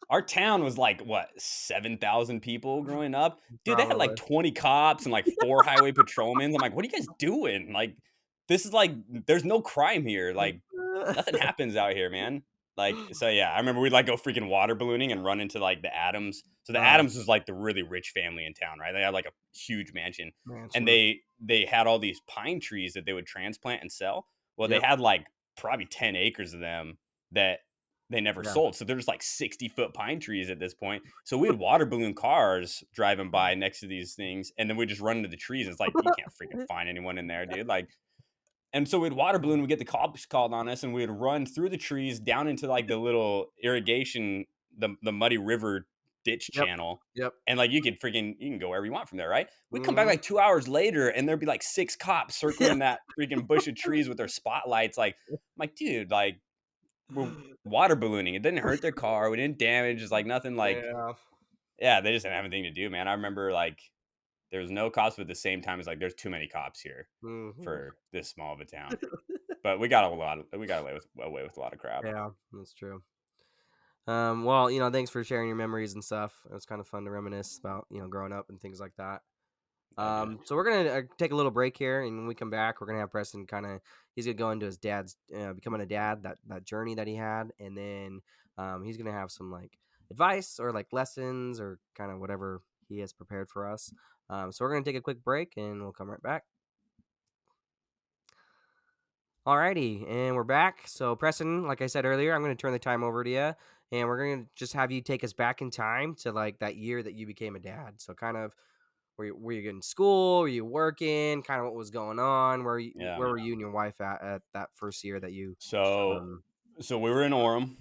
our town was like what 7,000 people growing up. Dude, they had like Probably. 20 cops and like four highway patrolmen. I'm like, what are you guys doing? Like, this is like, there's no crime here. Like, nothing happens out here, man. Like, so yeah, I remember we'd like go freaking water ballooning and run into like the Adams. So the uh, Adams was like the really rich family in town, right? They had like a huge mansion, and mansion. they had all these pine trees that they would transplant and sell. Well, they Yep. had like probably 10 acres of them that they never Yeah. sold. So they're just like 60-foot pine trees at this point. So we had water balloon cars driving by next to these things, and then we just run into the trees. And it's like, you can't freaking find anyone in there, dude. Like, and so we'd water balloon, we'd get the cops called on us, and we'd run through the trees down into like the little irrigation, the muddy river ditch Yep. channel. Yep. And like you can go wherever you want from there, right? We come back hmm like 2 hours later, and there'd be like six cops Yeah. circling that freaking bush of trees with their spotlights. Like, I'm like, dude, like we're water ballooning. It didn't hurt their car. We didn't damage. It's like nothing. Like, Yeah. yeah, they just didn't have anything to do, man. I remember like there was no cops, but at the same time, it's like there's too many cops here hmm for this small of a town. But we got we got away with a lot of crap. Yeah, that's true. Well, thanks for sharing your memories and stuff. It was kind of fun to reminisce about, growing up and things like that. Yeah, dude. So we're gonna take a little break here, and when we come back, we're gonna have Preston he's gonna go into his dad's becoming a dad, that journey that he had, and then he's gonna have some like advice or like lessons or kind of whatever he has prepared for us. So we're gonna take a quick break, and we'll come right back. Alrighty, and we're back. So Preston, like I said earlier, I'm gonna turn the time over to you, and we're gonna just have you take us back in time to like that year that you became a dad. So kind of were you in school? Were you working? Kind of what was going on? Yeah. Where were you and your wife at that first year that you? So Um, so we were in Orem.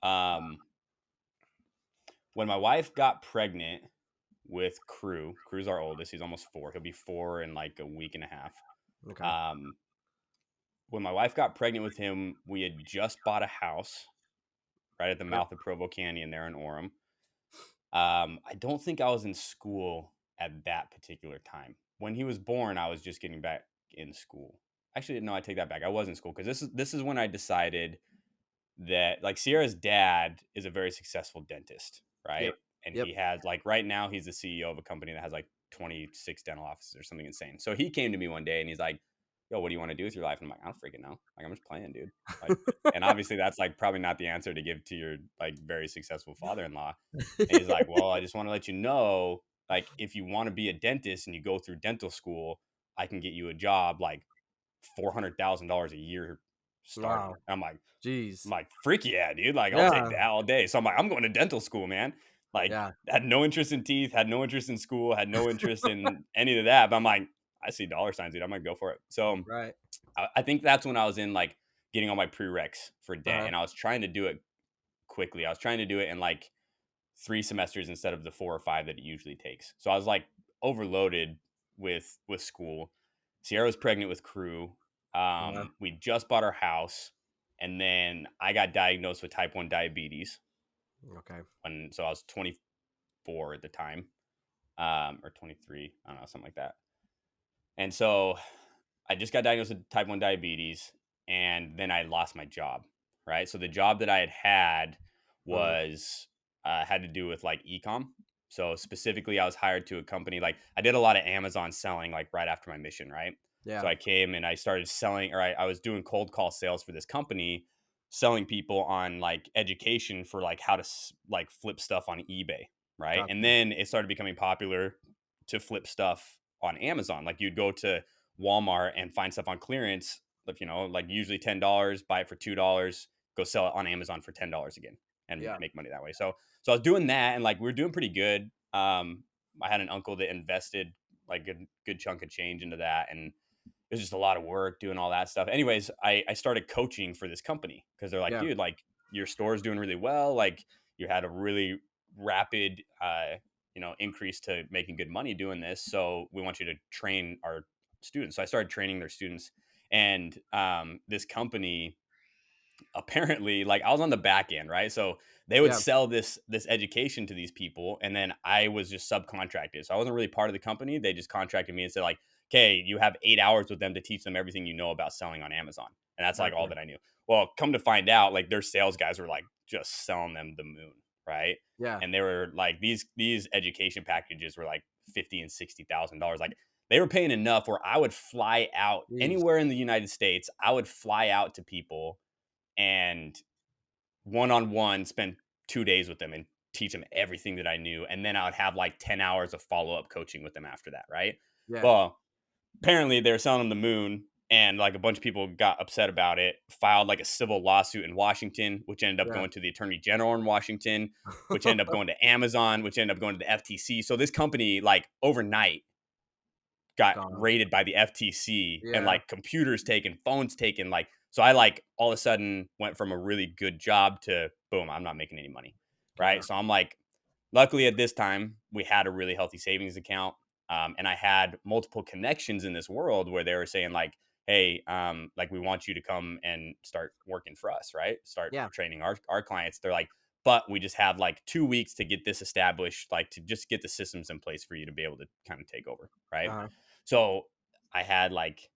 Um, when my wife got pregnant with Crew's our oldest. He's almost 4. He'll be 4 in like a week and a half. okay. Um, when my wife got pregnant with him, we had just bought a house right at the Yep. mouth of Provo Canyon there in Orem. I don't think I was in school at that particular time. When he was born, I was just getting back in school. Actually, no, I take that back. I was in school because this is when I decided that like Sierra's dad is a very successful dentist, Yep. right? And Yep. he has like right now he's the CEO of a company that has like 26 dental offices or something insane. So he came to me one day and he's like, "Yo, what do you want to do with your life?" And I'm like, "I don't freaking know. Like I'm just playing, dude." Like, and obviously that's like probably not the answer to give to your like very successful father-in-law. And he's like, "Well, I just want to let you know, like if you want to be a dentist and you go through dental school, I can get you a job like $400,000 a year starting." Wow. And I'm Jeez. like, freak yeah, dude. Like, I'll take Yeah. that all day. So I'm like, I'm going to dental school, man. Like, Yeah. had no interest in teeth, had no interest in school, had no interest in any of that. But I'm like, I see dollar signs, dude. I'm gonna go for it. So Right. I think that's when I was in like getting all my prereqs for dent, Uh-huh. and I was trying to do it quickly. I was trying to do it in like 3 semesters instead of the 4 or 5 that it usually takes. So I was like overloaded with school. Sierra was pregnant with Crew. Uh-huh. We just bought our house, and then I got diagnosed with type 1 diabetes Okay. when so I was 24 at the time, or 23, I don't know, something like that. And so I just got diagnosed with type 1 diabetes, and then I lost my job, right? So the job that I had Mhm. was had to do with like ecom. So specifically, I was hired to a company like I did a lot of Amazon selling like right after my mission, right? So Yeah. I came and I started selling, or I was doing cold call sales for this company, selling people on like education for like how to like flip stuff on eBay, right? And Gotcha. then it started becoming popular to flip stuff on Amazon. Like you'd go to Walmart and find stuff on clearance, if like usually $10, buy it for $2, go sell it on Amazon for $10 again and Yeah. make money that way. So I was doing that and like we were doing pretty good. I had an uncle that invested like a good chunk of change into that, and it was just a lot of work doing all that stuff. Anyways, I started coaching for this company because they're like, Yeah. dude, like your store's doing really well. Like you had a really rapid increase to making good money doing this. So we want you to train our students. So I started training their students. And this company apparently, like I was on the back end, right? So they would Yeah. sell this education to these people, and then I was just subcontracted. So I wasn't really part of the company. They just contracted me and said like, "Okay, you have 8 hours with them to teach them everything you know about selling on Amazon." And that's like all Gotcha. that I knew. Well, come to find out, like their sales guys were like just selling them the moon, right? Yeah. And they were like these education packages were like 50 and $60,000. Like they were paying enough where I would fly out Jeez. anywhere in the United States. I would fly out to people and one on one spend 2 days with them and teach them everything that I knew. And then I would have like 10 hours of follow up coaching with them after that. Right. Yeah. Well, apparently they're selling them the moon. And like a bunch of people got upset about it, filed like a civil lawsuit in Washington, which ended up Yeah. going to the attorney general in Washington, which ended up going to Amazon, which ended up going to the FTC. So this company, like overnight, got Gone. raided by the FTC and Yeah. like computers taken, phones taken. Like, so I like all of a sudden went from a really good job to boom, I'm not making any money. Right. Yeah. So I'm like, luckily at this time, we had a really healthy savings account. And I had multiple connections in this world where they were saying, like, hey, like we want you to come and start working for us, right? Start Yeah. training our clients. They're like, but we just have like 2 weeks to get this established, like to just get the systems in place for you to be able to kind of take over. Right. Uh-huh. So I had like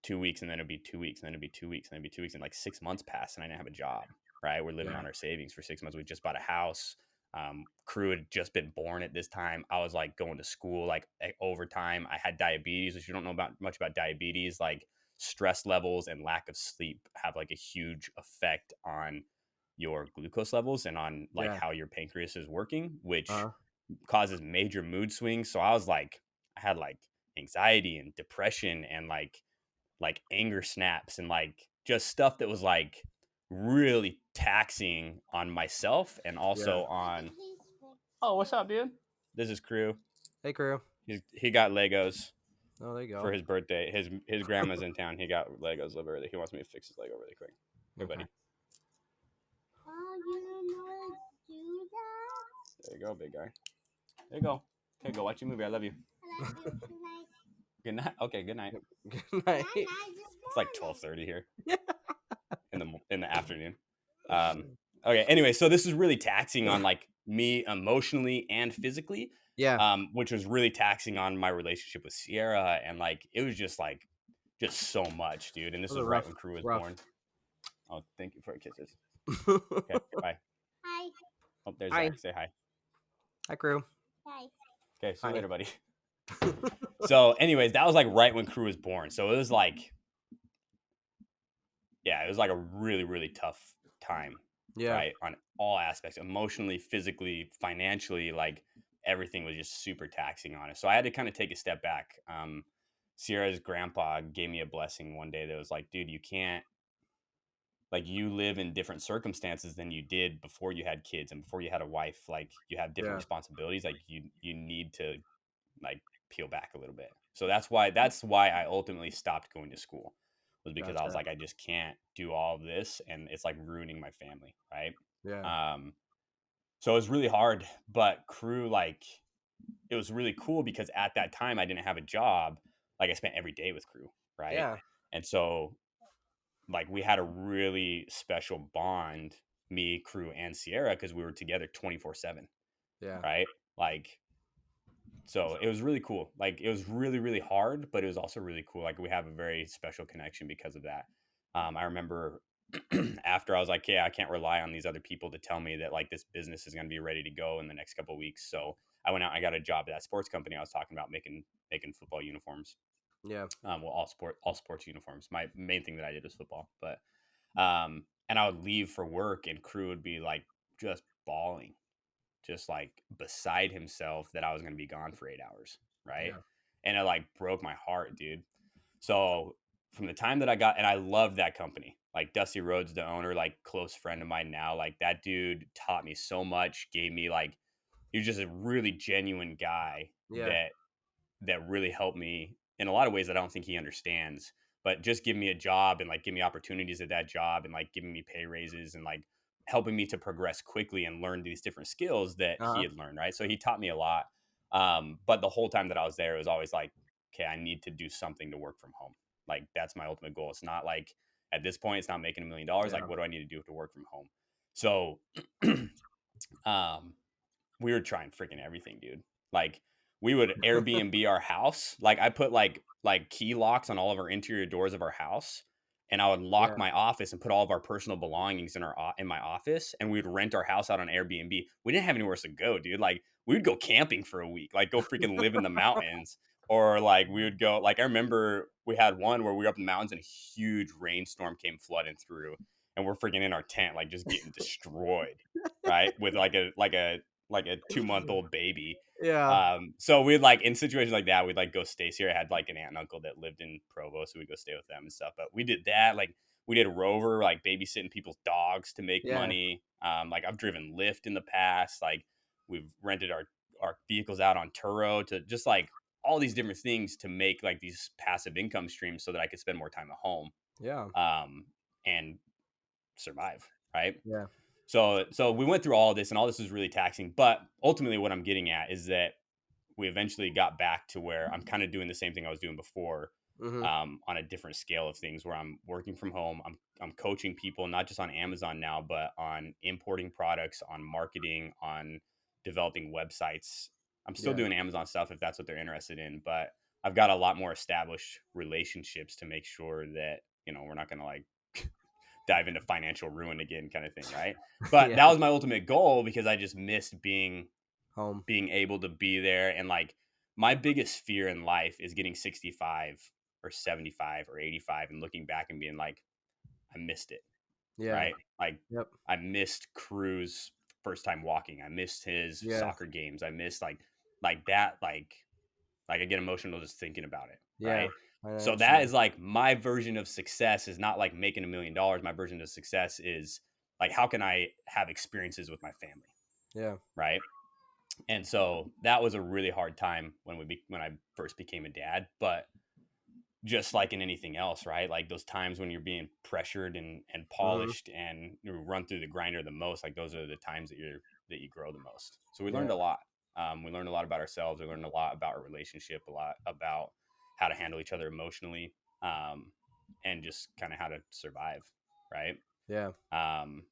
2 weeks, and then it'd be 2 weeks, and then it'd be 2 weeks, and then it'd be 2 weeks, and like 6 months passed, and I didn't have a job. Right, we're living Yeah. on our savings for 6 months. We just bought a house. Crew had just been born at this time. I was like going to school like overtime. I had diabetes, which you don't know about much about diabetes. Like stress levels and lack of sleep have like a huge effect on your glucose levels and on like Yeah. how your pancreas is working, which Uh-huh. causes major mood swings. So I was like, I had like anxiety and depression and like anger snaps and like just stuff that was like really taxing on myself and Yeah. also on. Oh, what's up, dude? This is Crew. Hey, crew. He got Legos Oh, there you for go. his birthday. His grandma's in town. He got Legos a little early. He wants me to fix his Lego really quick. Here, Okay. buddy. There you go, big guy. There you go. Okay, go watch your movie. I love you. Good night. Okay, good night. Good night. It's like 12:30 here in the afternoon. Um, Okay. Anyway, so this is really taxing on like me emotionally and physically, Yeah. which was really taxing on my relationship with Sierra, and like it was just so much, dude. And this Those was are right rough. when Crew was Rough. born. Oh, thank you for your kisses. Okay, bye. Hi. Oh, there's Hi. Zach. Say hi. Hi, crew. Hi. Okay, see you Hi. later, buddy. So, anyways, that was like right when Crew was born. So it was like, yeah, it was like a really, really tough time, Yeah. right? On all aspects, emotionally, physically, financially, like everything was just super taxing on us. So I had to kind of take a step back. Sierra's grandpa gave me a blessing one day that was like, dude, you can't, like, you live in different circumstances than you did before you had kids and before you had a wife. Like, you have different Yeah. responsibilities. Like, you need to like peel back a little bit. So that's why I ultimately stopped going to school, was because I was Gotcha. like, I just can't do all of this, and it's like ruining my family, right? Yeah. So it was really hard, but Crew, like, it was really cool because at that time I didn't have a job. Like, I spent every day with Crew, right? Yeah. And so like we had a really special bond, me, Crew, and Sierra, because we were together 24/7, Yeah. right? Like, so it was really cool. Like, it was really, really hard, but it was also really cool. Like, we have a very special connection because of that. I remember after I was like, yeah, I can't rely on these other people to tell me that like this business is going to be ready to go in the next couple of weeks. So I went out, I got a job at that sports company I was talking about, making football uniforms. Yeah. Well, all sports uniforms. My main thing that I did was football, but and I would leave for work, and Crew would be like just bawling, just like beside himself that I was going to be gone for 8 hours, right? Yeah. And it like broke my heart, dude. So from the time that I got, and I loved that company, like Dusty Rhodes, the owner, like close friend of mine now, like that dude taught me so much, gave me like, he was just a really genuine guy Yeah. that really helped me in a lot of ways that I don't think he understands, but just give me a job and like give me opportunities at that job and like giving me pay raises and like helping me to progress quickly and learn these different skills that he Uh-huh. had learned. Right. So he taught me a lot. But the whole time that I was there, it was always like, okay, I need to do something to work from home. Like, that's my ultimate goal. It's not like at this point, it's not making $1 million. Yeah. Like, what do I need to do to work from home? So, um, we were trying freaking everything, dude. Like, we would Airbnb our house. Like, I put like key locks on all of our interior doors of our house, and I would lock Yeah. my office and put all of our personal belongings in my office, and we'd rent our house out on Airbnb. We didn't have anywhere else to go, dude. Like, we would go camping for a week, like go freaking live in the mountains, or like we would go. Like, I remember we had one where we were up in the mountains and a huge rainstorm came flooding through, and we're freaking in our tent, like just getting destroyed, right? With like a 2-month-old baby. Yeah. So we'd like, in situations like that, we'd like go stay. Sierra had like an aunt and uncle that lived in Provo, so we'd go stay with them and stuff. But we did that. Like, we did Rover, like babysitting people's dogs to make Yeah. money. Like, I've driven Lyft in the past. Like, we've rented our vehicles out on Turo, to just like all these different things to make like these passive income streams so that I could spend more time at home, Yeah. and survive, right? Yeah. So we went through all of this, and all this is really taxing. But ultimately, what I'm getting at is that we eventually got back to where I'm kind of doing the same thing I was doing before, Mm-hmm. on a different scale of things, where I'm working from home. I'm coaching people, not just on Amazon now, but on importing products, on marketing, on developing websites. I'm still Yeah. doing Amazon stuff if that's what they're interested in, but I've got a lot more established relationships to make sure that, we're not going to like dive into financial ruin again, kind of thing, right? But Yeah. that was my ultimate goal, because I just missed Home. being able to be there. And like, my biggest fear in life is getting 65 or 75 or 85 and looking back and being like, I missed it, Yeah. right? Like, Yep. I missed Crew's first time walking. I missed his Yeah. soccer games. I missed like that, like I get emotional just thinking about it, Yeah. right? I So that understand. is like my version of success, is not like making $1 million. My version of success is like, how can I have experiences with my family, Yeah. right? And so that was a really hard time when I first became a dad. But just like in anything else, right? Like, those times when you're being pressured and Mm-hmm. polished and you run through the grinder the most, like those are the times that you grow the most. So we Yeah. learned a lot. We learned a lot about ourselves. We learned a lot about our relationship, a lot about how to handle each other emotionally, and just kind of how to survive, right? Yeah. Um,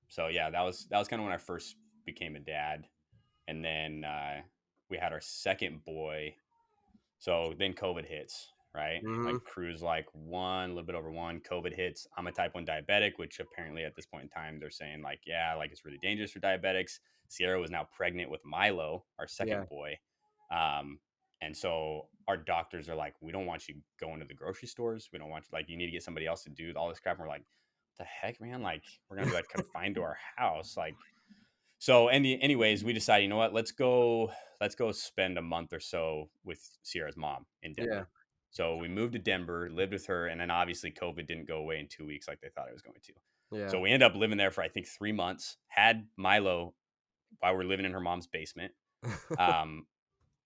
So yeah, that was kind of when I first became a dad, and then we had our second boy. So then COVID hits, right? Mm-hmm. Like cruise like one, a little bit over one. COVID hits. I'm a type 1 diabetic, which apparently at this point in time they're saying like, yeah, like it's really dangerous for diabetics. Sierra was now pregnant with Milo, our Yeah. second boy. Um, and so our doctors are like, we don't want you going to the grocery stores. We don't want you, like, you need to get somebody else to do all this crap. And we're like, the heck, man? Like, we're gonna be like confined to our house. Like, so, anyways, we decided, you know what? Let's go spend a month or so with Sierra's mom in Yeah. Denver. So we moved to Denver, lived with her, and then obviously COVID didn't go away in 2 weeks like they thought it was going to. Yeah. So we ended up living there for I think 3 months. Had Milo while we're living in her mom's basement. Um,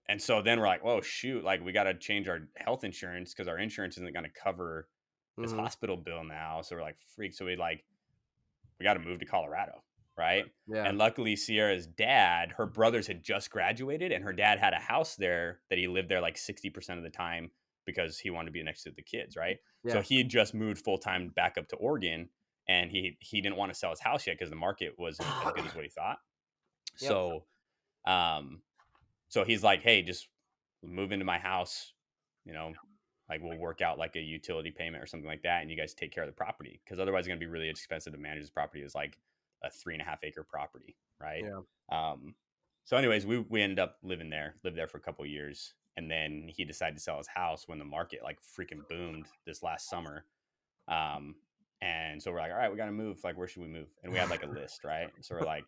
and so then we're like, oh shoot, like we got to change our health insurance because our insurance isn't going to cover this Mm-hmm. hospital bill now. So we're like, freak. So we got to move to Colorado, right? Yeah. And luckily, Sierra's dad, her brothers had just graduated, and her dad had a house there that he lived there like 60% of the time because he wanted to be next to the kids, right? So Yeah. he had just moved full time back up to Oregon, and he didn't want to sell his house yet because the market wasn't as good as what he thought. Yep. So, um, so he's like, hey, just move into my house, you know, like we'll work out like a utility payment or something like that, and you guys take care of the property because otherwise it's going to be really expensive to manage this property. It's like a 3.5 acre property, right? Yeah. Um, so, anyways, we ended up lived there for a couple of years, and then he decided to sell his house when the market like freaking boomed this last summer. Um, and so we're like, all right, we got to move. Like, where should we move? And we had like a list, right? So we're like,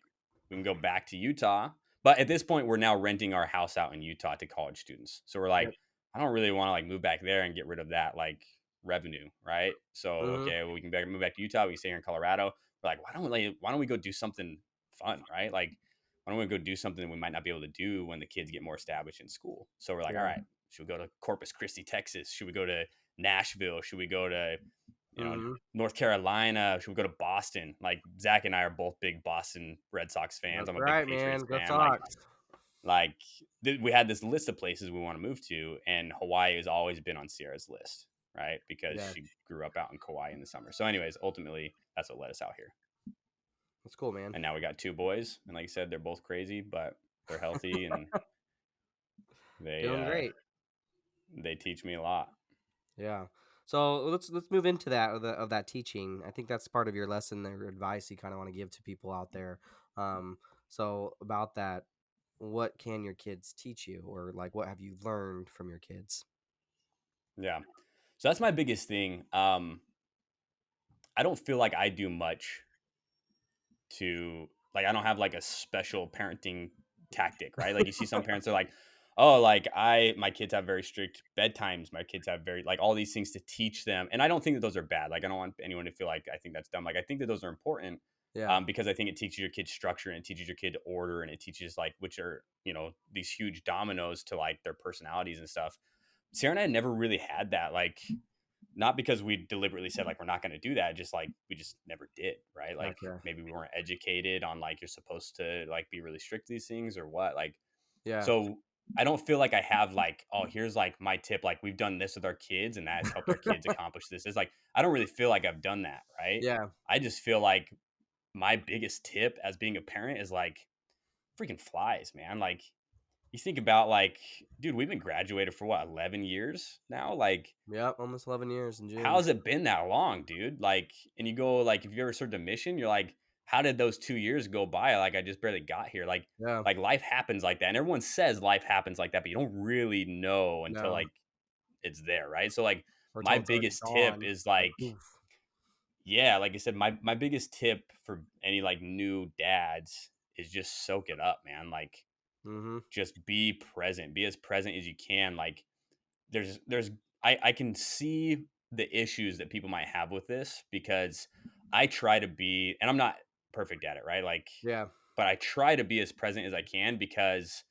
we can go back to Utah. But at this point, we're now renting our house out in Utah to college students. So we're like, Yep. I don't really want to like move back there and get rid of that like revenue, right? So Mm-hmm. okay, well, we can move back to Utah. We can stay here in Colorado. We're like, why don't we go do something fun, right? Like, why don't we go do something we might not be able to do when the kids get more established in school? So we're like, all Yeah. right, should we go to Corpus Christi, Texas? Should we go to Nashville? Should we go to you know, Mm-hmm. North Carolina? Should we go to Boston? Like Zach and I are both big Boston Red Sox fans. That's I'm a big right, man. Patriots Go fan. Sox. Like we had this list of places we want to move to, and Hawaii has always been on Sierra's list, right? Because Yeah. she grew up out in Kauai in the summer. So, anyways, ultimately, that's what led us out here. That's cool, man. And now we got two boys, and like I said, they're both crazy, but they're healthy, and they Doing uh, great. they teach me a lot. Yeah. So let's move into that of that teaching. I think that's part of your lesson or advice you kind of want to give to people out there. Um, so about that, what can your kids teach you, or like what have you learned from your kids? Yeah. So that's my biggest thing. I don't feel like I do much to like I don't have like a special parenting tactic, right? Like you see some parents are like, "Oh, like my kids have very strict bedtimes. My kids have very like all these things to teach them." And I don't think that those are bad. Like I don't want anyone to feel like I think that's dumb. Like I think that those are important Yeah. because I think it teaches your kid structure and it teaches your kid order and it teaches like which are, these huge dominoes to like their personalities and stuff. Sarah and I never really had that. Like not because we deliberately said like we're not going to do that, just like we just never did, right? Like Gotcha. maybe we weren't educated on like you're supposed to like be really strict to these things or what. Like Yeah. so I don't feel like I have like, oh, here's like my tip, like we've done this with our kids and that has helped our kids accomplish this. It's like I don't really feel like I've done that, right? Yeah. I just feel like my biggest tip as being a parent is like freaking flies, man. Like you think about like, dude, we've been graduated for what, 11 years now? Like Yep. Almost 11 years in how June. has it been that long, dude? Like, and you go like, if you ever served a mission, you're like, how did those 2 years go by? Like, I just barely got here. Yeah. Like life happens like that, and everyone says life happens like that, but you don't really know until No. like it's there, right? So like, Or my till it's already biggest tip gone. is Like, like, oof. yeah, like I said, my biggest tip for any like new dads is just soak it up, man. Like, Mm-hmm. just be present, be as present as you can. Like, there's I can see the issues that people might have with this because I try to be, and I'm not perfect at it, right? Like, Yeah. but I try to be as present as I can because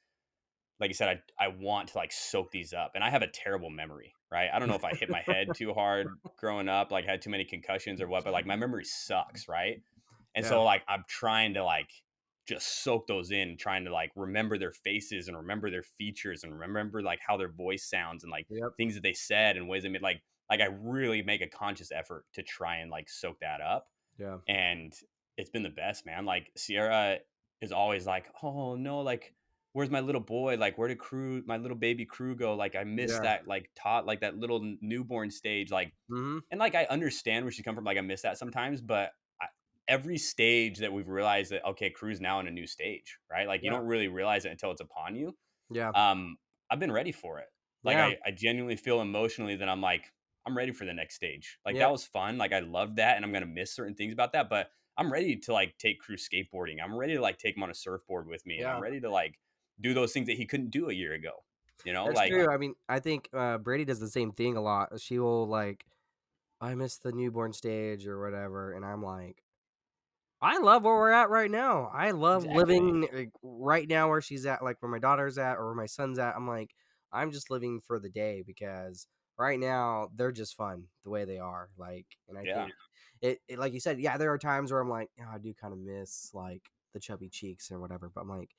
like I said, I want to like soak these up. And I have a terrible memory, right? I don't know if I hit my head too hard growing up, like had too many concussions or what, but like my memory sucks, right? And Yeah. so like I'm trying to like just soak those in, trying to like remember their faces and remember their features and remember like how their voice sounds and like Yep. things that they said and ways they made like I really make a conscious effort to try and like soak that up. Yeah. And it's been the best, man. Like Sierra is always like, "Oh no, like where's my little boy? Like where did my little baby crew go? Like I miss Yeah. that like like that little newborn stage." Like, Mhm. and like I understand where she come from. Like I miss that sometimes, but every stage that we've realized that okay, crew's now in a new stage, right? Like you Yeah. don't really realize it until it's upon you. Yeah. um, I've been ready for it. Like Yeah. I genuinely feel emotionally that I'm like, I'm ready for the next stage. Like that Yep. was fun. Like I loved that and I'm gonna miss certain things about that. But I'm ready to like take Crew skateboarding. I'm ready to like take him on a surfboard with me. And I'm Yeah. ready to like do those things that he couldn't do a year ago. You know, That's like true. I mean, I think, Brady does the same thing a lot. She will, like, "I miss the newborn stage," or whatever, and I'm like, I love where we're at right now. I love exactly. living, like, right now where she's at, like, where my daughter's at or where my son's at. I'm like, I'm just living for the day because right now they're just fun the way they are. Like, and I Yeah. think it like you said, yeah, there are times where I'm like, oh, I do kind of miss like the chubby cheeks or whatever. But I'm like,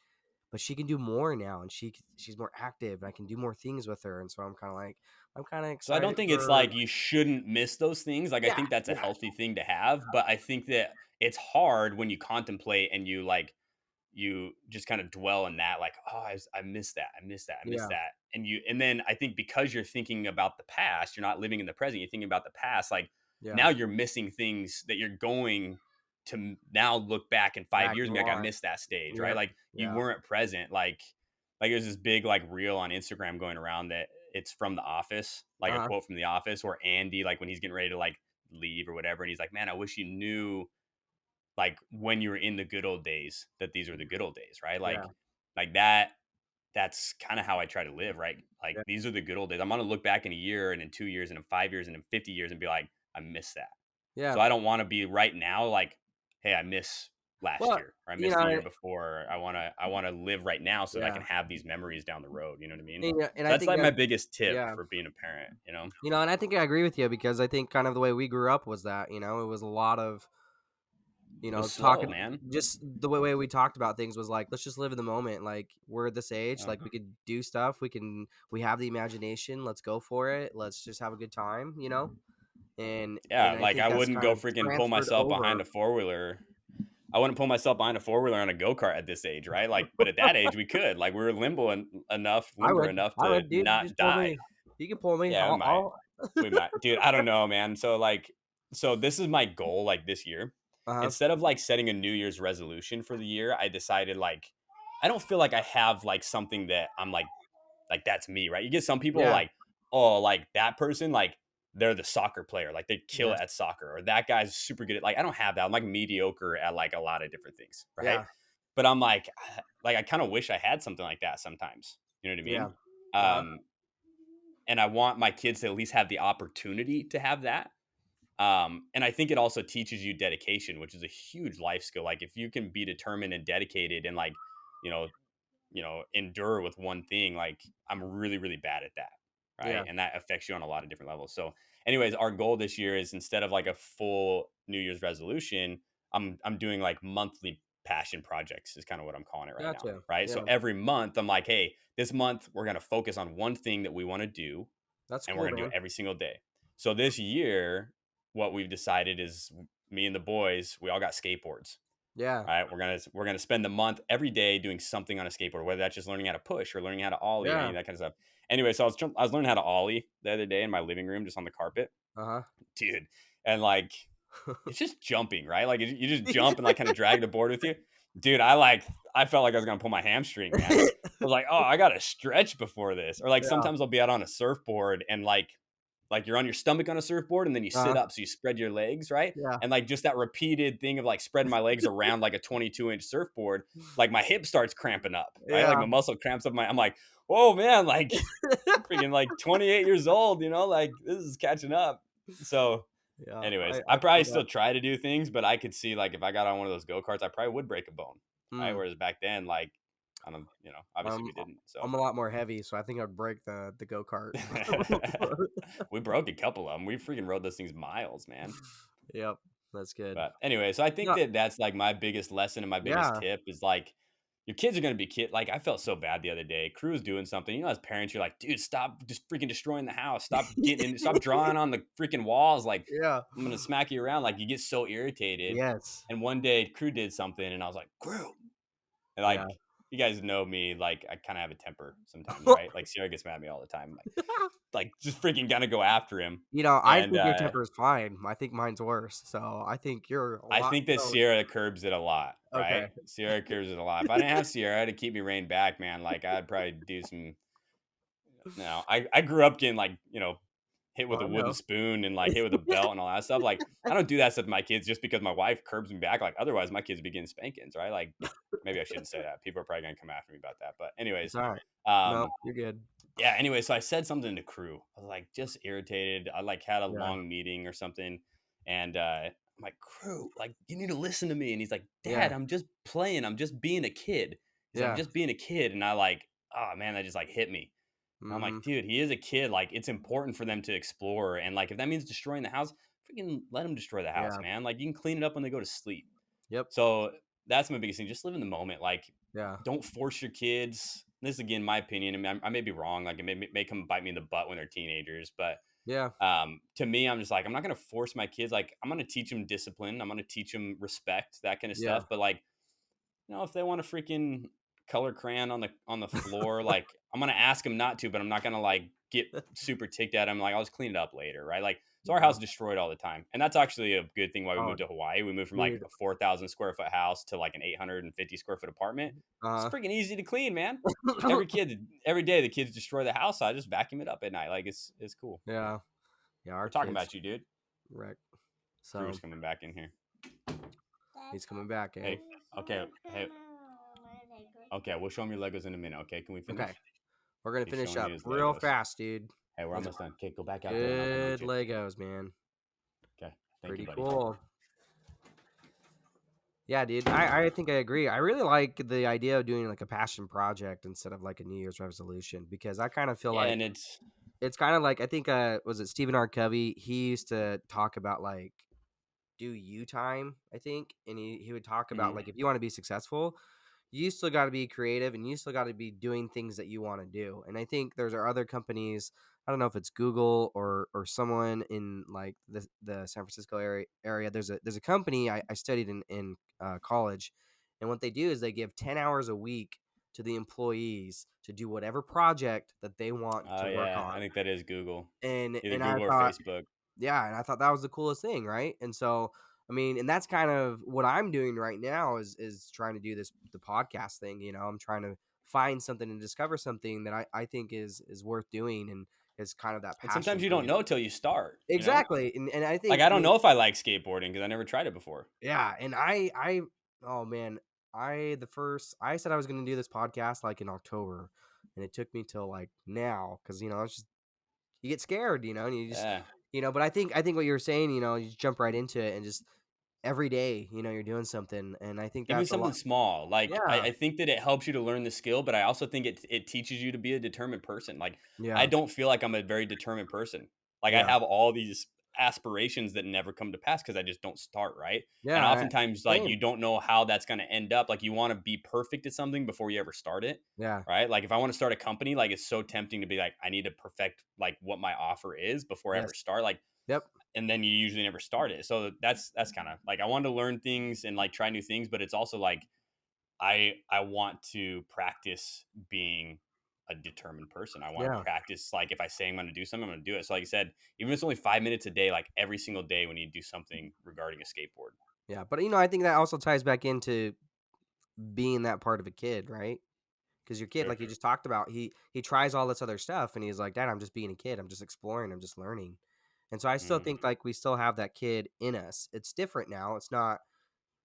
but she can do more now, and she's more active, and I can do more things with her. And so I'm kind of like, I'm kind of So I don't excited think it's for, like you shouldn't miss those things. Like I yeah, think that's a yeah, healthy thing to have, but I think that it's hard when you contemplate and you like you just kind of dwell in that like oh I miss that, I miss that, I miss yeah, that, and then I think because you're thinking about the past, you're not living in the present, you're thinking about the past, like yeah, now you're missing things that you're going to now look back in 5 years back and and be like I want, missed that stage, right? yep, Like you yeah, weren't present. Like there's this big like reel on Instagram going around that it's from The Office, like a uh-huh, quote from The Office where Andy, like when he's getting ready to like leave or whatever, and he's like man I wish you knew like when you were in the good old days that these are the good old days, right? yeah, Like that's kind of how I try to live, right? Like yeah, these are the good old days. I'm gonna look back in a year and in 2 years and in 5 years and in 50 years and be like, I miss that. yeah. So I don't want to be right now like, hey, I miss last Well, year or I you miss the know, year before. I wanna live right now so that I can yeah, have these memories down the road. You know what I mean? and So I that's think like that, my biggest tip yeah, for being a parent, you know? and I think I agree with you because I think kind of the way we grew up was that, it was a lot of, It was slow, talking, man. just the way we talked about things was like, let's just live in the moment. Like we're this age, Yeah. like we could do stuff. We have the imagination. Let's go for it. Let's just have a good time, and Yeah, I like think I that's wouldn't kind go of freaking pull transferred myself behind over. a four wheeler. I wouldn't pull myself behind a four wheeler on a go kart at this age, right? Like, but at that age we could. Like, we were limber enough I to would, dude. not Just pull die. me. You can pull me. Yeah, I'll we might, dude. I don't know, man. So like, so this is my goal. Like this year, uh-huh. instead of like setting a New Year's resolution for the year, I decided like, I don't feel like I have like something that I'm like that's me, right? You get some people Yeah. like, oh, like that person, like they're the soccer player, like they kill it Yes. at soccer, or that guy's super good at like I don't have that. I'm like mediocre at like a lot of different things, right? Yeah. But I'm like I kind of wish I had something like that sometimes. You know what I Yeah. mean? Uh-huh. Um, and I want my kids to at least have the opportunity to have that. And I think it also teaches you dedication, which is a huge life skill. Like if you can be determined and dedicated and like, you know, endure with one thing, like I'm really really bad at that, right? Yeah. And that affects you on a lot of different levels. So anyways, our goal this year is instead of like a full New Year's resolution, I'm doing like monthly passion projects is kind of what I'm calling it right now, Gotcha. right? So Yeah. every month I'm like, hey, this month we're going to focus on one thing that we want to do That's and we're cool, going to do it man. every single day. So this year what we've decided is me and the boys, we all got skateboards. Yeah. Right, we're gonna spend the month every day doing something on a skateboard, whether that's just learning how to push or learning how to ollie or any Yeah. of that kind of stuff. Anyway, so I was learning how to ollie the other day in my living room, just on the carpet, Uh-huh. dude, and like it's just jumping, right? Like you just jump and like kind of drag the board with you, dude. I felt like I was gonna pull my hamstring, man. I was like, oh, I gotta stretch before this, or like Yeah. sometimes I'll be out on a surfboard and like you're on your stomach on a surfboard and then you sit Uh-huh. up so you spread your legs, right? Yeah. And like just that repeated thing of like spreading my legs around like a 22-inch surfboard, like my hip starts cramping up, right? Like Yeah. my muscle cramps up I'm like, whoa man, like I'm freaking like 28 years old, like this is catching up. So Yeah. anyways, I I probably feel still that. try to do things, but I could see like if I got on one of those go-karts, I probably would break a bone. Right. Mm. Whereas back then, like I don't, obviously Um, we didn't. So I'm a lot more heavy, so I think I'd break the go-kart. we broke a couple of them. We freaking rode those things miles, man. Yep. That's good. But anyway, so I think No, that that's like my biggest lesson and my biggest yeah. tip is like your kids are gonna be Like, I felt so bad the other day. Crew was doing something. You know, as parents, you're like, dude, stop just freaking destroying the house. Stop getting in. Stop drawing on the freaking walls. Like, Yeah. I'm gonna smack you around. Like, you get so irritated. Yes. And one day, Crew did something, and I was like, Crew. And Yeah. like, you guys know me. Like, I kind of have a temper sometimes, right? Like, Sierra gets mad at me all the time. Like just freaking gonna go after him. I And think your temper is fine. I think mine's worse. So I think you're a I lot think that better. Sierra curbs it a lot, right? Okay. Sierra curbs it a lot. If I didn't have Sierra to keep me reined back, man, like I'd probably do some. No, I grew up getting like hit with Well, a I wooden know. spoon and like hit with a belt and all that stuff. Like I don't do that stuff to my kids just because my wife curbs me back. Like otherwise, my kids would be getting spankings, right? Like maybe I shouldn't say that. People are probably gonna come after me about that. But It's anyways, all right. No, um, you're good. yeah. Anyway, so I said something to Crew. I was like just irritated. I like had a Yeah. long meeting or something, and I'm like, Crew, like you need to listen to me. And he's like, Dad, Yeah. I'm just playing. I'm just being a kid. He's like, I'm Yeah. just being a kid, and I like, oh man, that just like hit me. And I'm like, Mhm. dude, he is a kid. Like, it's important for them to explore. And like, if that means destroying the house, freaking let them destroy the house, Yeah. man. Like, you can clean it up when they go to sleep. Yep. So that's my biggest thing. Just live in the moment. Like, Yeah. don't force your kids. This is again my opinion. I mean, I may be wrong. Like, it may come bite me in the butt when they're teenagers. But Yeah. to me, I'm just like, I'm not gonna force my kids. Like, I'm gonna teach them discipline. I'm gonna teach them respect, that kind of Yeah. stuff. But like, if they want to freaking color crayon on the floor, like I'm gonna ask them not to, but I'm not gonna like get super ticked at them. Like I'll just clean it up later, right? Like so our house Yeah. is destroyed all the time, and that's actually a good thing why we Oh, moved to Hawaii. We moved from like dude. a 4,000 square foot house to like an 850 square foot apartment. It's Uh freaking easy to clean, man. Every day the kids destroy the house, so I just vacuum it up at night. Like it's cool. Yeah. Yeah, our We're talking kids about you, dude. wreck. Crew's So coming back in here. he's coming back, eh? Hey, okay, hey, okay. We'll show him your Legos in a minute. Okay, can we finish? Okay. We're gonna He's finish showing you up his real Legos. fast, dude. Hey, we're These almost are done. Okay, go back out there and I'll come good get you. Legos, man. Okay, thank you, Pretty buddy. cool. Yeah, dude. I think I agree. I really like the idea of doing like a passion project instead of like a New Year's resolution because I kind of feel Yeah, like and it's it's kind of like I think was it Stephen R. Covey? He used to talk about like do you time, I think, and he would talk about mhm. like if you want to be successful, you still got to be creative and you still got to be doing things that you want to do. And I think there's other companies. I don't know if it's Google or someone in like the San Francisco area. There's a company I studied in college, and what they do is they give 10 hours a week to the employees to do whatever project that they want Oh to work yeah, I on. think that is Google, either And I Google or thought, Facebook. yeah, and I thought that was the coolest thing, right? And so, I mean, and that's kind of what I'm doing right now is trying to do the podcast thing. I'm trying to find something and discover something that I think is worth doing and is kind of that And sometimes passion you for don't me. know till you start. Exactly, and I Like think I I don't mean, know if I like skateboarding because I never tried it before. yeah, and I oh man, I said I was going to do this podcast like in October, and it took me till like now because it's just you get scared, and you just Yeah, but I think what you were saying, you just jump right into it and just every day, you're doing something, and I think even that's a something lot. small. Like Yeah, I think that it helps you to learn the skill, but I also think it teaches you to be a determined person. Like I yeah, don't feel like I'm a very determined person. Like I yeah, have all these aspirations that never come to pass because I just don't start, right? And yeah. oftentimes like Same. you don't know how that's going to end up. Like you want to be perfect at something before you ever start it, Yeah. right? Like if I want to start a company, like it's so tempting to be like I need to perfect like what my offer is before I Yes. ever start. Like Yep. and then you usually never start it. So that's kind of like I want to learn things and like try new things, but it's also like I want to practice being a determined person. I want to Yeah. practice like if I say I'm going to do something, I'm going to do it. So like I said, even if it's only 5 minutes a day, like every single day we need to do something regarding a skateboard. Yeah. But I think that also ties back into being that part of a kid, right? Because your kid, True. like you just talked about, he tries all this other stuff, and he's like, "Dad, I'm just being a kid. I'm just exploring. I'm just learning." And so I still Mm, think like we still have that kid in us. It's different now. It's not.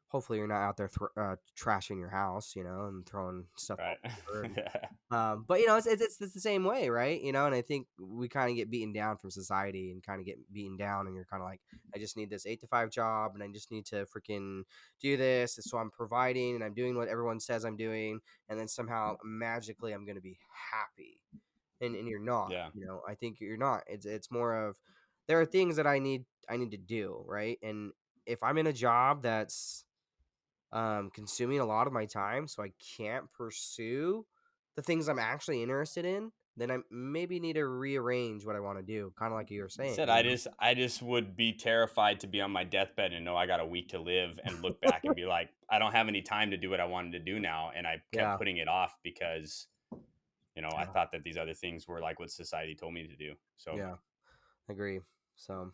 Hopefully, you're not out there trashing your house, and throwing stuff all right. over. Yeah. But it's the same way, right? And I think we kind of get beaten down from society and kind of get beaten down, and you're kind of like, I just need this 8 to 5 job, and I just need to freaking do this. And so I'm providing, and I'm doing what everyone says I'm doing, and then somehow magically I'm going to be happy, and you're not. Yeah. I think you're not. It's more of there are things that I need to do, right? And if I'm in a job that's consuming a lot of my time, so I can't pursue the things I'm actually interested in, then I maybe need to rearrange what I want to do. Kind of like you were saying, Said I just would be terrified to be on my deathbed and know I got a week to live and look back and be like, I don't have any time to do what I wanted to do now, and I kept Yeah, putting it off because I yeah, thought that these other things were like what society told me to do. So yeah. Agree. So,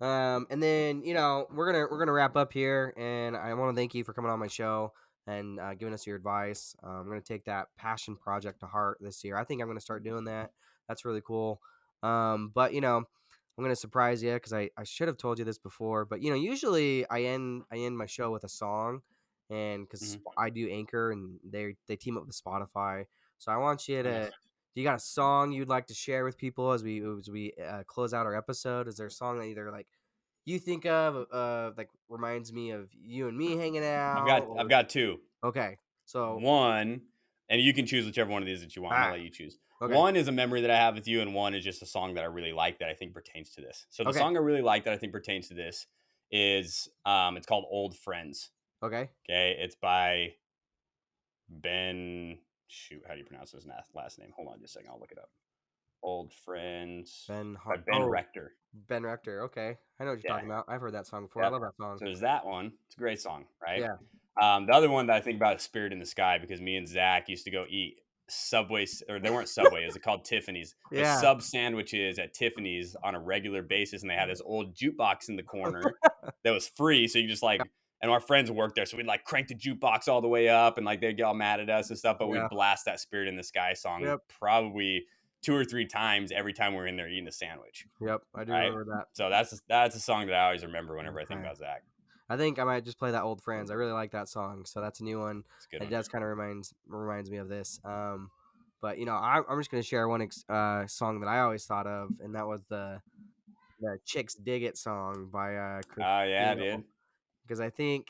and then we're gonna wrap up here, and I want to thank you for coming on my show and giving us your advice. I'm gonna take that passion project to heart this year. I think I'm gonna start doing that. That's really cool. But I'm gonna surprise you because I should have told you this before. But usually I end my show with a song, and because mhm. I do Anchor and they team up with Spotify, so I want you Oh, to. nice. Do you got a song you'd like to share with people as we close out our episode? Is there a song that either like you think of like reminds me of you and me hanging I've out? got Or I've got two. okay, so One, and you can choose whichever one of these that you want. I'm gonna ah let you choose. okay One is a memory that I have with you, and one is just a song that I really like that I think pertains to this. So the okay song I really like that I think pertains to this is it's called Old Friends. okay Okay. It's by Ben. Shoot, how do you pronounce his last name? Hold on just a second. I'll look it up. Old Friends by Ben oh Rector. Ben Rector. Okay, I know what you're Yeah. talking about. I've heard that song before. I Yep. love that song. So there's that one. It's a great song, right? Yeah. The other one that I think about is Spirit in the Sky because me and Zach used to go eat Subways, or they weren't Subway, is it called Tiffany's? But Yeah. sub sandwiches at Tiffany's on a regular basis, and they had this old jukebox in the corner that was free. So you just Yep. and our friends worked there, so we'd like crank the jukebox all the way up, and like they'd get all mad at us and stuff. But Yeah. we'd blast that Spirit in the Sky song Yep. probably 2 or 3 times every time we were in there eating a sandwich, Yep. I do right? remember that. So that's a song that I always remember whenever I think Okay. about Zach. I think I might just play that old friends. I really like that song, so that's a new one. It's a good It one. does kind of reminds me of this. But I'm just gonna share one song that I always thought of, and that was the "Chicks Dig It" song by Chris. Oh yeah, dude. Because I think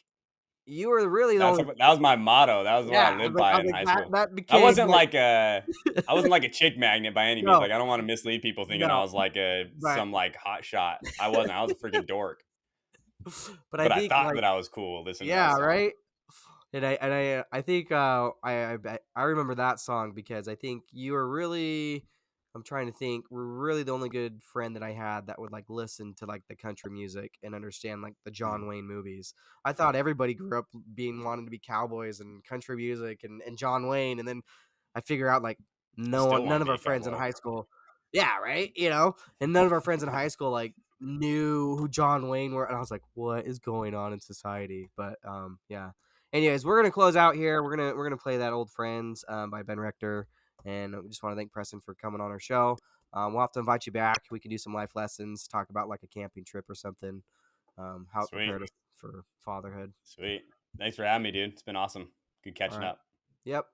you were really the only. That was my motto. That was what I Yeah, lived I by was in like high that. school. That I became wasn't like like a I wasn't like a chick magnet by any means. no, Like I don't want to mislead people thinking I no, was like but some like hot shot. I wasn't. I was a freaking dork. but I But I think thought like that I was cool listening to that yeah, song. right. And I think I remember that song because I think you were really. I'm trying to think. We're really the only good friend that I had that would like listen to like the country music and understand like the Mhm. John Wayne movies. I thought everybody grew up being wanting to be cowboys and country music and John Wayne, and then I figure out like I still want none to of be our a friends in cowboy. high school. Yeah, right. And none of our friends in high school like knew who John Wayne were, and I was like, what is going on in society? But yeah. Anyways, we're gonna close out here. We're gonna play that old friends by Ben Rector, and we just want to thank Preston for coming on our show. We'll have to invite you back. We can do some life lessons, talk about like a camping trip or something. How it Sweet. prepared us for fatherhood. Sweet. Thanks for having me, dude. It's been awesome. Good All catching right. up. Yep.